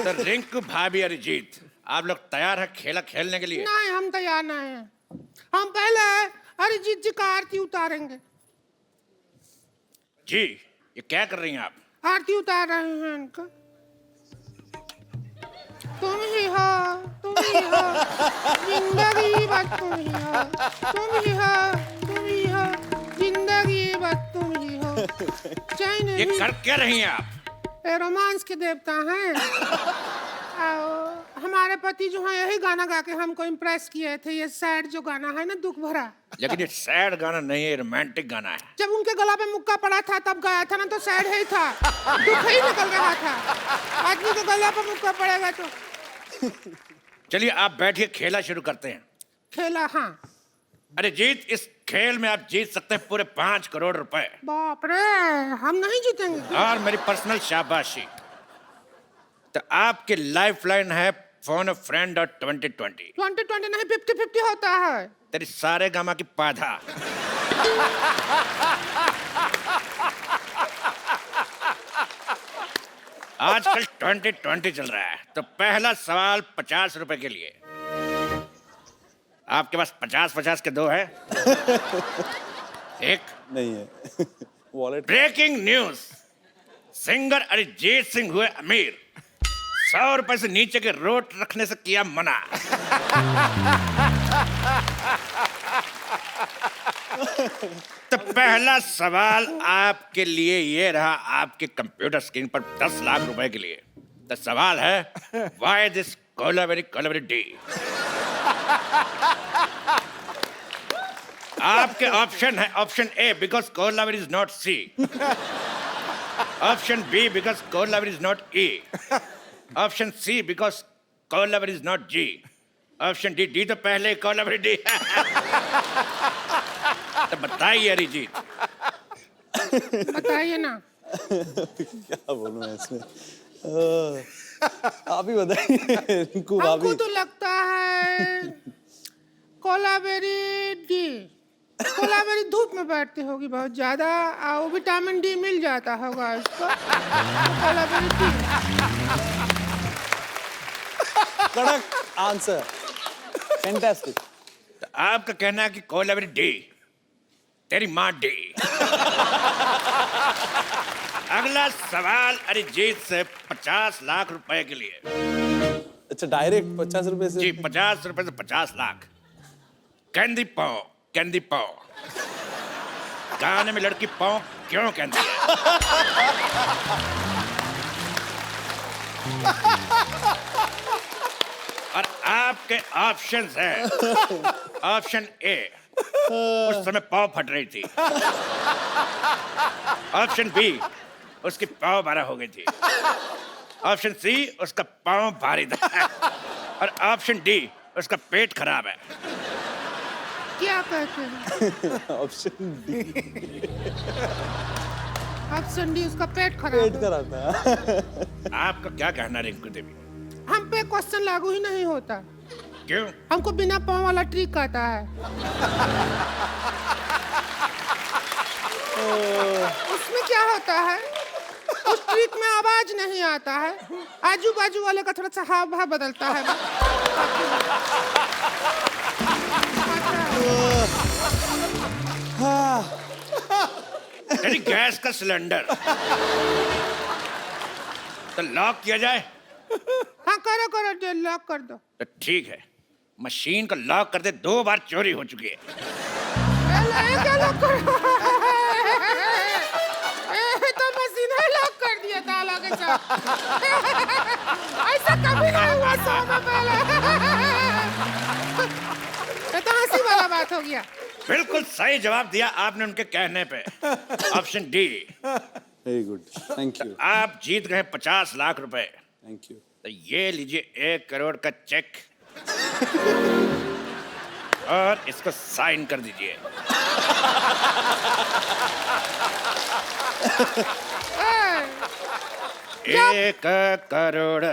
तो रिंकू भाभी, अरिजीत, आप लोग तैयार हैं खेला खेलने के लिए? नहीं, हम तैयार नहीं हैं। हम पहले अरिजीत जी का आरती उतारेंगे। जी, ये क्या कर रही हैं आप? आरती उतार रहे हैं इनका। तुम ही हो, तुम ही हो, जिंदगी बस तुम ही हो, तुम ही हो, तुम ही हो, जिंदगी बस तुम ही हो। चैन ये कर क्या रही हैं आप? ये रोमांस के देवता हैं। हमारे पति जो है यही गाना गा के हमको इम्प्रेस किए थे। ये सैड जो गाना है ना, दुख भरा। लेकिन ये सैड गाना नहीं है, रोमांटिक गाना है। जब उनके गला पे मुक्का पड़ा था तब गाया था ना, तो सैड ही था, दुख ही निकल रहा था। आदमी के गला पे मुक्का पड़ेगा तो। चलिए आप बैठिए, खेला शुरू करते हैं। खेला? हाँ। अरे जीत, इस खेल में आप जीत सकते हैं पूरे 5 करोड़ रुपए। बाप रे, हम नहीं जीतेंगे। और मेरी पर्सनल शाबाशी। तो आपकी लाइफ लाइन है फोन अ फ्रेंड और 2020। 2020 नहीं, 50-50 होता है। तेरी सारे गामा की पाधा। आजकल 2020 चल रहा है, तो पहला सवाल 50 रुपए के लिए। आपके पास 50-50 के 2 है? एक नहीं है। Wallet. Breaking news, singer Arijit Singh हुए अमीर, 100 रुपए से नीचे के रोट रखने से किया मना। तो पहला सवाल आपके लिए ये रहा, आपके कंप्यूटर स्क्रीन पर 10 लाख रुपए के लिए। तो सवाल है, व्हाई दिस कोलावेरी डी? आपके ऑप्शन है, option A because Kolaveri is not C, option B because Kolaveri is not E, option C because Kolaveri is not G, option D, D तो पहले कॉलम डी। तो बताइए अरिजीत। बताइए ना। क्या बोलूं मैं इसमें? आप ही बताइए रिंकू हमको भाभी। तो लगता है कोलाबेरी डी। कोलाबेरी धूप में बैठती होगी बहुत ज्यादा, और विटामिन डी मिल जाता होगा इसको, तो कोलाबेरी डी। कड़क आंसर, फैंटास्टिक। तो आपका कहना है कि कोलाबेरी डी, तेरी माँ डी। अगला सवाल अरिजीत से 50 लाख रुपए के लिए। अच्छा डायरेक्ट 50 रुपए से? जी 50 रुपए से 50 लाख। कैंडी पाव, कैंडी पाव। गाने में लड़की पाव क्यों कहती है? और आपके ऑप्शंस हैं। ऑप्शन ए, उस समय पाव फट रही थी। ऑप्शन बी, उसकी पाव 12 हो गई थी। ऑप्शन सी, उसका पाव भारी था। और ऑप्शन डी, उसका पेट खराब है। क्या कहते हैं? Option D. ऑप्शन डी, उसका पेट खराब पेट है। खराब था। आपका क्या कहना रिंकू देवी? हम पे क्वेश्चन लागू ही नहीं होता। क्यों? हमको बिना पाँव वाला ट्रिक आता है। उसमें क्या होता है, उस ट्रिक में आवाज नहीं आता है, आजू बाजू वाले का थोड़ा सा हाव भाव बदलता है। यानी गैस का सिलेंडर तो लॉक किया जाए? हाँ करो करो, जो लॉक कर दो। तो ठीक है, मशीन को लॉक कर दे। 2 बार चोरी हो चुकी है। क्या लॉक करो? तो मशीन ही लॉक कर दिया ताला के साथ। ऐसा कभी नहीं हुआ 100 में पहले। ये तो हंसी वाला बात हो गया। बिल्कुल सही जवाब दिया आपने उनके कहने पे। Option D. Very good, thank you. आप जीत गए 50 लाख रुपए। Thank you. तो ये लीजिए 1 करोड़ का चेक और इसको साइन कर दीजिए। ए, 1 करोड़,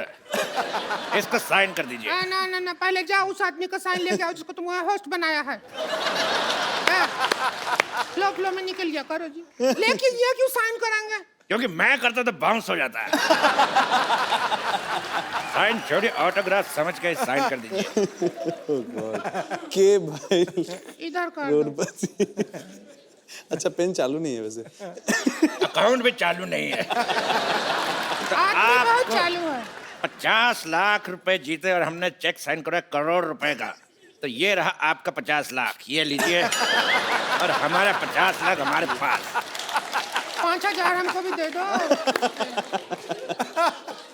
इसको साइन कर दीजिए। ना ना ना, पहले जाओ उस आदमी का साइन लेके आओ जिसको तुम होस्ट बनाया है। फ्लो फ्लो में निकल गया, करो जी। लेकिन ये क्यों साइन कराएंगे? क्योंकि मैं करता तो बाउंस हो जाता है। साइन छोड़िए, ऑटोग्राफ समझ के साइन कर दीजिए। के भाई इधर कर दो। करोड़पति। अच्छा पेन चालू नहीं है वैसे। अकाउंट भी चालू नहीं है। तो आदमी बहुत आपको चालू है। 50 लाख रुपए जीते और हमने चेक साइन करा करोड़ रुपए का। तो ये रहा आपका 50 लाख, ये लीजिए। और हमारा 50 लाख हमारे पास। 5000 हमको भी दे दो।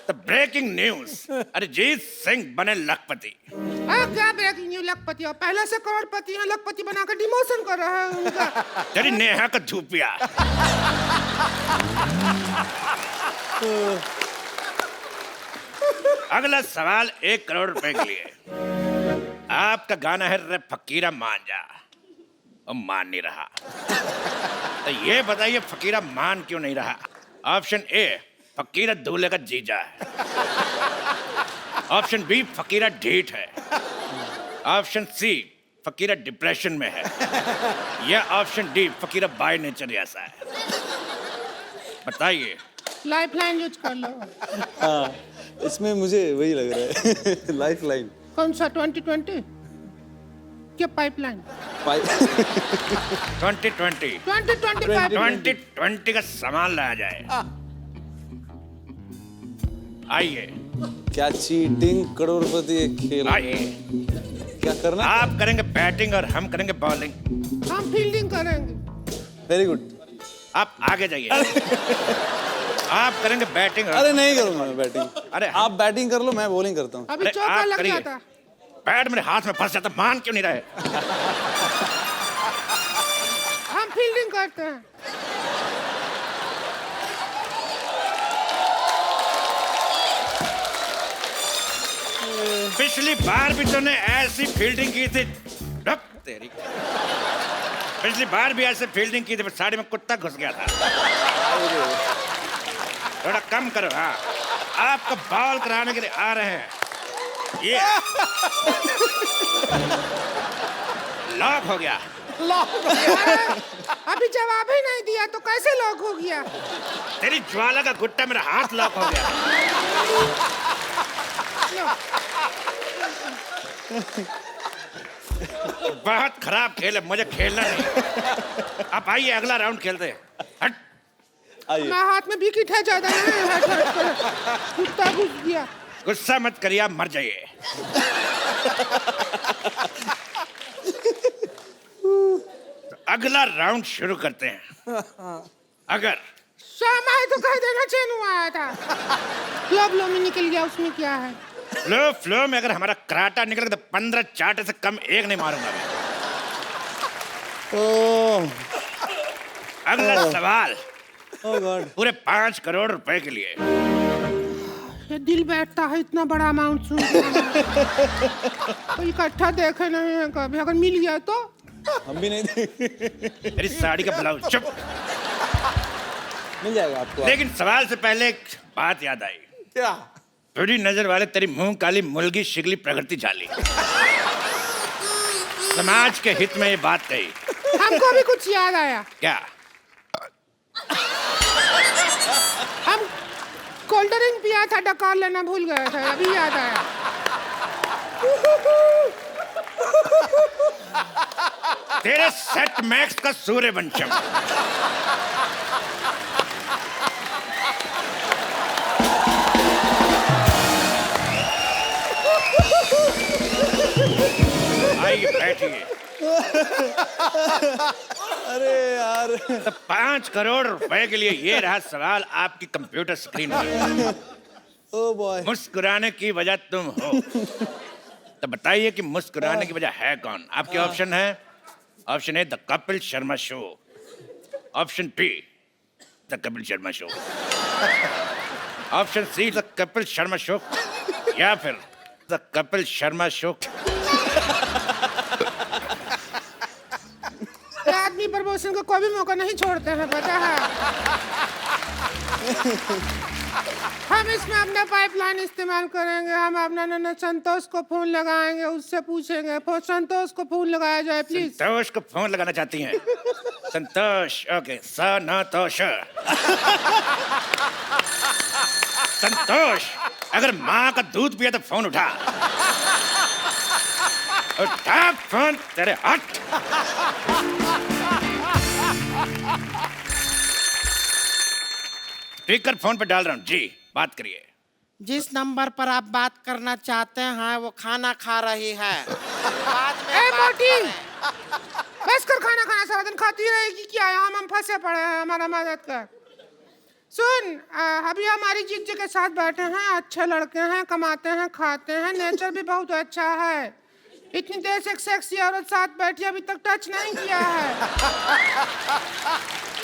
तो ब्रेकिंग न्यूज, अरिजीत सिंह बने लखपति। क्या ब्रेकिंग न्यूज? लखपति और पहले से करोड़पति हैं, लखपति बनाकर डिमोशन कर रहा है उनका। तेरी नेहा का धूपिया। अगला सवाल 1 करोड़ रुपए के लिए। आपका गाना है रे फकीरा मान जा, और मान नहीं रहा। तो ये बताइए फकीरा मान क्यों नहीं रहा? ऑप्शन ए, फकीरा दूल्हे का जीजा है। ऑप्शन बी, फकीरा ढीठ है। ऑप्शन सी, फकीरा डिप्रेशन में है। या option D, Fakira by nature ऐसा है। बताइए। लाइफ लाइन यूज कर लो। हाँ इसमें मुझे वही लग रहा है। लाइफ लाइन कौन सा? 2020 क्या पाइपलाइन? 2020 2020 का सामान लाया जाए। आइए। क्या चीटिंग करोड़पति एक खेल है। आइए। क्या करना? आप करेंगे बैटिंग और हम करेंगे बॉलिंग। हम फील्डिंग करेंगे। Very good. आप आगे जाइए। आप करेंगे बैटिंग। अरे नहीं करूंगा मैं बैटिंग। अरे आप बैटिंग कर लो, मैं बॉलिंग करता हूँ। अभी चौका लग जाता। बैट मेरे हाथ में फंस जाता, मान क्यों नहीं रहे? हम फील्डिंग करते हैं। पिछली बार भी तूने ऐसी फील्डिंग की थी। रुक तेरी। पिछली बार भी ऐसे फील्डिंग की थी, पर साड़ी में कुत्ता घुस गया था। थोड़ा कम करो। हाँ, आपको बॉल कराने के लिए आ रहे हैं। ये लॉक हो गया। अभी जवाब ही नहीं दिया तो कैसे लॉक हो गया? तेरी ज्वाला का गुट्टा मेरा हाथ लॉक हो गया। बहुत खराब खेल है, मुझे खेलना नहीं। आप आइए, अगला राउंड खेलते हैं। हट। मैं हाथ में विकेट है, ज्यादा नहीं है। कुत्ता घुस गया। गुस्सा मत करिए, आप मर जाइए। तो अगला राउंड शुरू करते हैं। अगर शाम आए तो कह देना चैन आया था। फ्लो में निकल गया, उसमें क्या है? फ्लो में अगर हमारा कराटा निकल गया तो 15 चाटे से कम एक नहीं मारूंगा मैं। अगला सवाल पूरे 5 करोड़ रुपए के लिए। ये दिल बैठता है इतना बड़ा अमाउंट सुन के। तो इकट्ठा देखे नहीं है कभी, अगर मिल गया तो हम भी नहीं देंगे। मेरी साड़ी का ब्लाउज। चुप। मिल जाएगा आपको। लेकिन सवाल से पहले एक बात याद आई। क्या? थोड़ी नजर वाले तेरी मुंह काली मुलगी शिगली प्रकृति झाली। समाज के हित में ये बात कही। हमको भी कुछ याद आया। क्या? हम कोल्ड ड्रिंक पिया था, डकार लेना भूल गए थे, अभी याद आया। तेरे सेट मैक्स का सूर्यवंशम। आइए, बैठिए। अरे यार, तो 5 करोड़ रुपए के लिए ये रहा सवाल आपकी कंप्यूटर स्क्रीन पर। Oh boy. मुस्कुराने की वजह तुम हो, तो बताइए कि मुस्कुराने की वजह है कौन? आपके ऑप्शन है। Option A, the Kapil Sharma show. Option B, the Kapil Sharma show. Option C, the Kapil Sharma show, या फिर द कपिल शर्मा शो। आदमी प्रमोशन को कोई भी मौका नहीं छोड़ते हैं, पता है। हम इसमें अपना पाइपलाइन इस्तेमाल करेंगे। हम अपना नन्ना संतोष को फोन लगाएंगे, उससे पूछेंगे। संतोष को फोन लगाया जाए प्लीज। संतोष को फोन लगाना चाहती हैं? संतोष, ओके। संतोष। संतोष, अगर माँ का दूध पिया तो फोन उठा। उठा फोन, तेरे हट। स्पीकर फोन पे डाल रहा हूँ जी, बात करिए। जिस नंबर पर आप बात करना चाहते हैं वो खाना खा रही है। ए मोटी, बस कर खाना खाना, सारा दिन खाती रहेगी क्या? हम फंसे पड़े हैं, हमारा मदद कर। सुन, अभी हमारी जीजी के साथ बैठे हैं, अच्छे लड़के हैं, कमाते हैं, खाते हैं, नेचर भी बहुत अच्छा है। इतनी देर से एक सेक्सी औरत साथ बैठी, अभी तक टच नहीं किया है।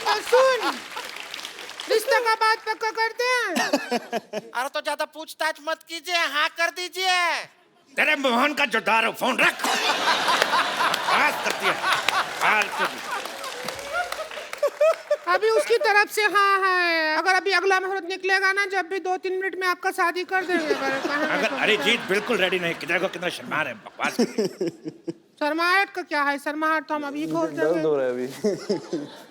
और सुन, रिश्ते का बात पक्का करते हैं। अरे तो ज्यादा पूछताछ मत कीजिए, हाँ कर दीजिए। तेरे मोहन का जो दारू, फोन रख। बात करती है फालतू। अभी उसकी तरफ से हाँ है। अगर अभी अगला मुहूर्त निकलेगा ना, जब भी 2-3 मिनट में आपका शादी कर देंगे। अगर अरिजीत बिल्कुल रेडी नहीं, कितना शर्मा रहे, बकवास। शर्माहट का क्या है? शर्माहट तो हम अभी खोल देंगे। दर्द हो रहा है अभी।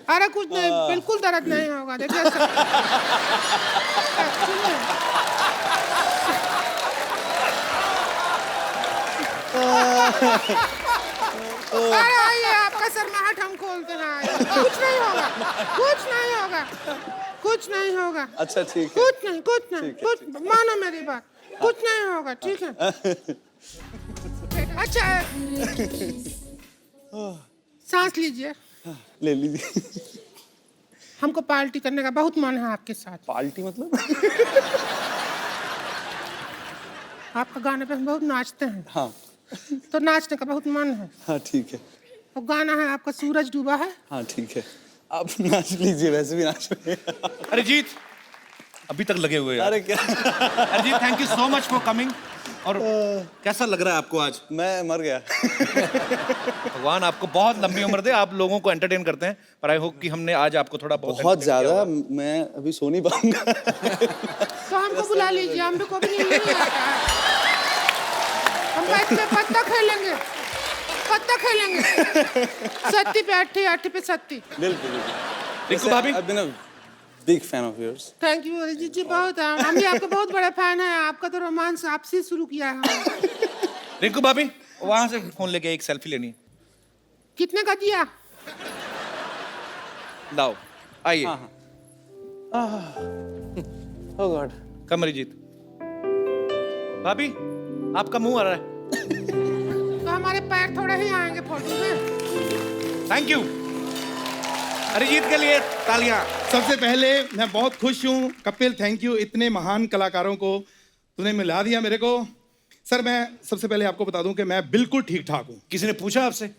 अरे कुछ नहीं, बिल्कुल दर्द नहीं होगा। देखिए अरे आइए, आपका शर्माहट हम खोलते हैं। आइए। कुछ नहीं होगा, कुछ नहीं होगा, कुछ नहीं होगा। अच्छा ठीक है। कुछ नहीं, कुछ मानो मेरी बात, कुछ नहीं होगा, ठीक है। अच्छा, सांस लीजिए। ले लीजिए। हमको पार्टी करने का बहुत मन है आपके साथ। पार्टी मतलब? आपका गाने पे हम बहुत नाचते हैं। हाँ। तो नाचने का बहुत मन है। हाँ ठीक है। वो गाना है आपका सूरज डूबा है। हाँ ठीक है, आप नाच लीजिए, वैसे भी नाच रहे हैं। अरिजीत, अभी तक लगे हुए हैं। अरे क्या Arijit, thank you so much for coming. और कैसा लग रहा है आपको आज? मैं मर गया। भगवान आपको बहुत लंबी उम्र दे, आप लोगों को एंटरटेन करते हैं, पर आई होप कि हमने आज आपको थोड़ा बहुत ज्यादा, मैं अभी सो नहीं पाऊंगा। तो हमको बुला लीजिए, हम भी को भी नहीं आता है। हम बैठ में पत्ता खेलेंगे सत्ती पे अट्ठी पे सत्ती। बिल्कुल। रिंकू भाभी, I've been a big fan of yours. Thank you Arijit ji, बहुत हम भी आपके बहुत बड़े फैन हैं। आपका तो रोमांस आपसे शुरू किया है। रिंकू भाभी, वहां से फोन लेके एक सेल्फी लेनी है। कितने का दिया? लाओ, आइए। Oh God. कम अरिजीत। भाभी, आपका मुंह आ रहा है। तो हमारे पैर थोड़े ही आएंगे फोटो में। Thank you. अरिजीत के लिए तालियां। सबसे पहले मैं बहुत खुश हूँ कपिल, थैंक यू, इतने महान कलाकारों को तूने मिला दिया मेरे को। सर मैं सबसे पहले आपको बता दूं कि मैं बिल्कुल ठीक ठाक हूँ। किसी ने पूछा आपसे?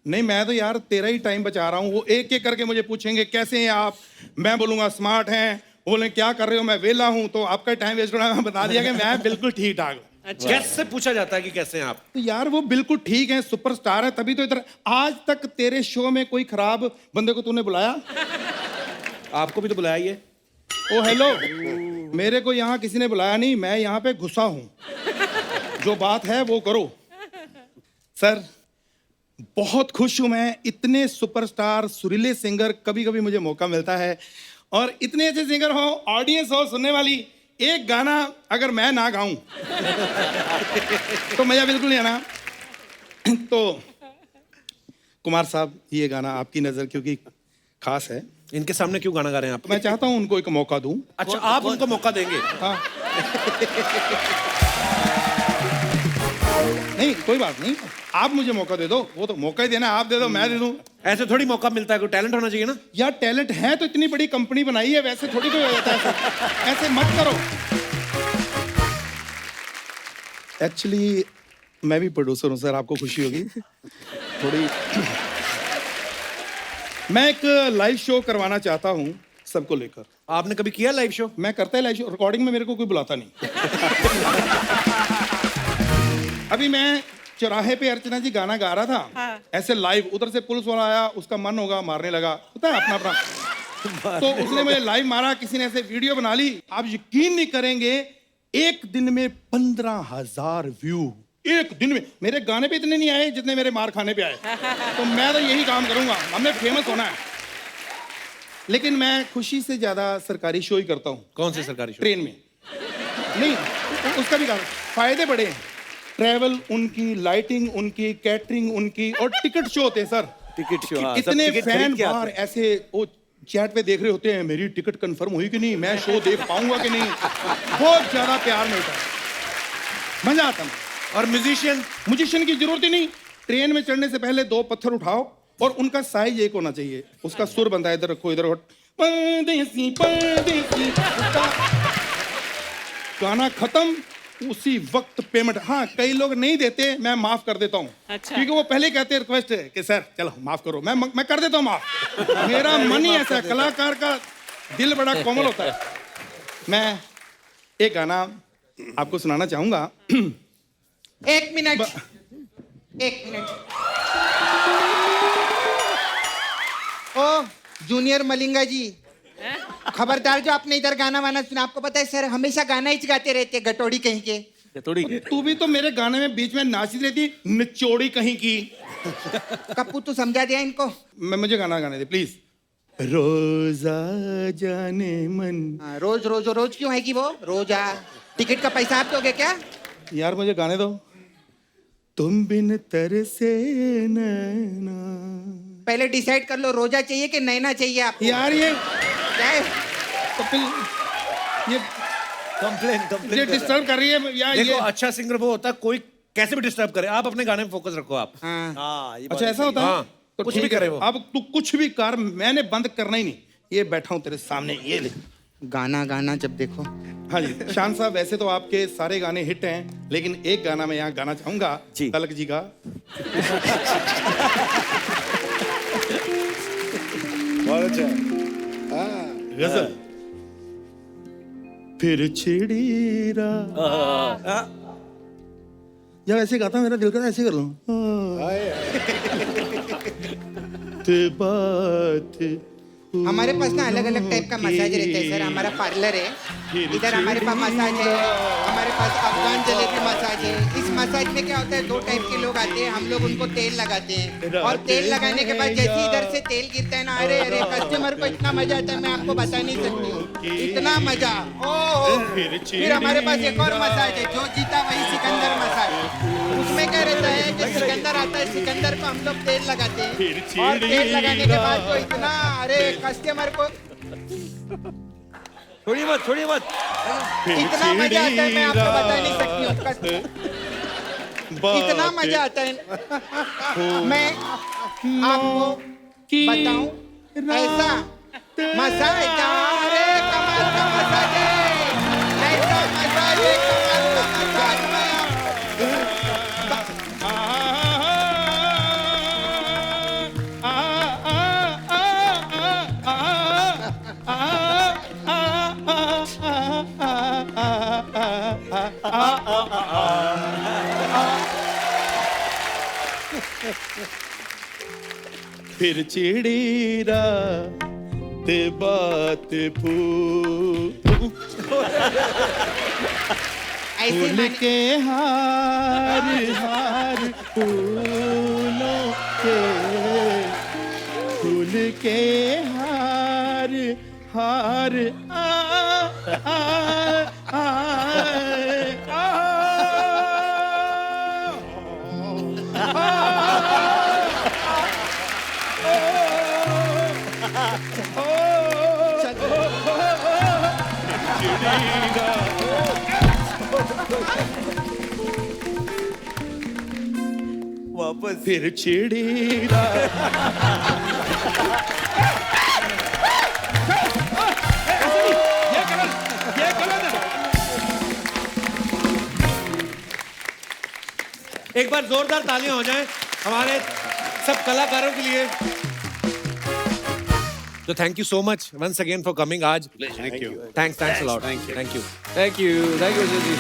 नहीं, मैं तो यार तेरा ही टाइम बचा रहा हूँ। वो एक एक करके मुझे पूछेंगे कैसे हैं आप, मैं बोलूँगा स्मार्ट हैं, वो बोले क्या कर रहे हो, मैं वेला हूँ, तो आपका टाइम वेस्ट होना। मैं बता दिया कि मैं बिल्कुल ठीक ठाक हूँ। कैसे पूछा जाता है कि कैसे हैं आप? तो यार वो बिल्कुल ठीक है, सुपरस्टार है, तभी तो इधर। आज तक तेरे शो में कोई खराब बंदे को तूने बुलाया? आपको भी तो बुलाया ही है। ओ हेलो, मेरे को यहाँ किसी ने बुलाया नहीं, मैं यहाँ पे घुसा हूँ। जो बात है वो करो। सर बहुत खुश हूँ मैं, इतने सुपरस्टार सुरीले सिंगर कभी कभी मुझे मौका मिलता है, और इतने अच्छे सिंगर हो, ऑडियंस हो सुनने वाली। एक गाना अगर मैं ना गाऊं तो मजा बिल्कुल नहीं आना। तो कुमार साहब, ये गाना आपकी नजर क्योंकि खास है। इनके सामने क्यों गाना गा रहे हैं आप? मैं चाहता हूं उनको एक मौका दूं। अच्छा, आप उनको मौका देंगे? हाँ। नहीं कोई बात नहीं, आप मुझे मौका दे दो। वो तो मौका ही देना, आप दे दो मैं दे दूं। ऐसे थोड़ी मौका मिलता है, कोई टैलेंट होना चाहिए ना। यार टैलेंट है तो इतनी बड़ी कंपनी बनाई है, वैसे थोड़ी कोई हो जाता है। ऐसे मत करो। एक्चुअली मैं भी प्रोड्यूसर हूँ सर, आपको खुशी होगी थोड़ी। मैं एक लाइव शो करवाना चाहता हूँ सबको लेकर। आपने कभी किया लाइव शो? मैं करता है लाइव शो, रिकॉर्डिंग में मेरे को कोई बुलाता नहीं। अभी मैं चौराहे पे अर्चना जी गाना गा रहा था। हाँ। ऐसे लाइव, उधर से पुलिस वाला आया, उसका मन होगा मारने लगा, पता है अपना अपना। तो उसने मुझे लाइव मारा, किसी ने ऐसे वीडियो बना ली। आप यकीन नहीं करेंगे, एक दिन में 15,000 व्यू। एक दिन में। मेरे गाने पे इतने नहीं आए जितने मेरे मार खाने पे आए। तो मैं तो यही काम करूंगा, हमने फेमस होना है। लेकिन मैं खुशी से ज्यादा सरकारी शो ही करता हूँ। कौन से सरकारी शो? ट्रेन में। नहीं, उसका भी काम, फायदे बड़े हैं। ट्रैवल उनकी, लाइटिंग उनकी, कैटरिंग उनकी, और टिकट शो होते हैं सर। टिकट शो, हाँ, इतने फैन बाहर ऐसे वो चैट पे देख रहे होते हैं, मेरी टिकट कंफर्म हुई कि नहीं, मैं शो देख पाऊंगा कि नहीं। बहुत ज्यादा प्यार मिलता है, मजा आता है। और म्यूजिशियन की जरूरत ही नहीं। ट्रेन में चढ़ने से पहले 2 पत्थर उठाओ, और उनका साइज एक होना चाहिए, उसका सुर बनता है, इधर रखो इधर परदेसी परदेसी। गाना खत्म, उसी वक्त पेमेंट। हाँ, कई लोग नहीं देते, मैं माफ कर देता हूँ। अच्छा। क्योंकि वो पहले कहते हैं रिक्वेस्ट है कि सर चलो माफ करो, मैं कर देता हूँ माफ। मेरा मन ही ऐसा है, कलाकार का दिल बड़ा कोमल होता है। मैं एक गाना आपको सुनाना चाहूंगा। एक मिनट। ओ जूनियर मलिंगा जी, खबरदार जो आपने इधर गाना वाना सुना। आपको पता है सर हमेशा गाना ही गाते रहते, गटोड़ी कहीं के। गटोड़ी? तू भी तो मेरे गाने में बीच में नाचती रहती, निचोड़ी कहीं की। कप्पू तू समझा दिया इनको। मुझे गाना गाने दे प्लीज। रोजा जाने मन। रोज रोज रोज क्यों है कि वो रोजा? टिकट का पैसा आप दोगे क्या? यार मुझे गाने दो। तुम बिन तरसे नैना। पहले डिसाइड कर लो, रोजा चाहिए कि नैना चाहिए आपको? यार ये क्या है? कपिल, ये कंप्लेन ये डिस्टर्ब कर रही है यार। देखो, ये अच्छा सिंगर वो होता है कोई कैसे भी डिस्टर्ब करे, आप अपने गाने में फोकस रखो। आप अच्छा ऐसा होता है? हाँ, तो कुछ भी ठीक है। करे वो। अब तू कुछ भी कर, मैंने बंद करना ही नहीं। ये बैठा हूँ तेरे सामने, ये ले गाना गाना जब देखो। हाँ जी शान साहब, वैसे तो आपके सारे गाने हिट हैं, लेकिन एक गाना मैं यहाँ गाना चाहूंगा तलक जी का। बहुत अच्छा। गजल। फिर छिड़ी रात। जब ऐसे गाता मेरा दिल करता ऐसे कर लूं। बात हमारे पास ना अलग अलग टाइप का मसाज रहता है सर। हमारा पार्लर है, इधर हमारे पास मसाज है, हमारे पास अफगान जलेबी मसाज है। इस मसाज में क्या होता है, 2 टाइप के लोग आते हैं, हम लोग उनको तेल लगाते हैं और तेल लगाने के बाद जैसे इधर से तेल गिरता है ना, अरे अरे कस्टमर को इतना मजा आता है मैं आपको बता नहीं सकती हूँ, इतना मजा। फिर हमारे पास एक और मसाज है, जो जीता वही सिकंदर मसाज। उसमें क्या रहता है, जो सिकंदर आता है सिकंदर को हम लोग तेल लगाते हैं और तेल लगाने के बाद तो इतना, अरे कस्टमर को छोड़िए मत इतना मजा आता है मैं आपको बता नहीं सकती हूँ। इतना मजा आता है मैं आपको बताऊं, ऐसा मसाज, अरे कमाल का मसाज है, ऐसा मसाज है, कमाल का मसाज मैं फिर चिड़ी रात बात फूल के हार हार फूलों के, फूल के हार हार आ आ आ वापस फिर चिड़ी रात। एक बार जोरदार तालियां हो जाएं हमारे सब कलाकारों के लिए। तो thank you so much once again for coming आज। Thank you. Thanks a lot. Thank you Ajay ji.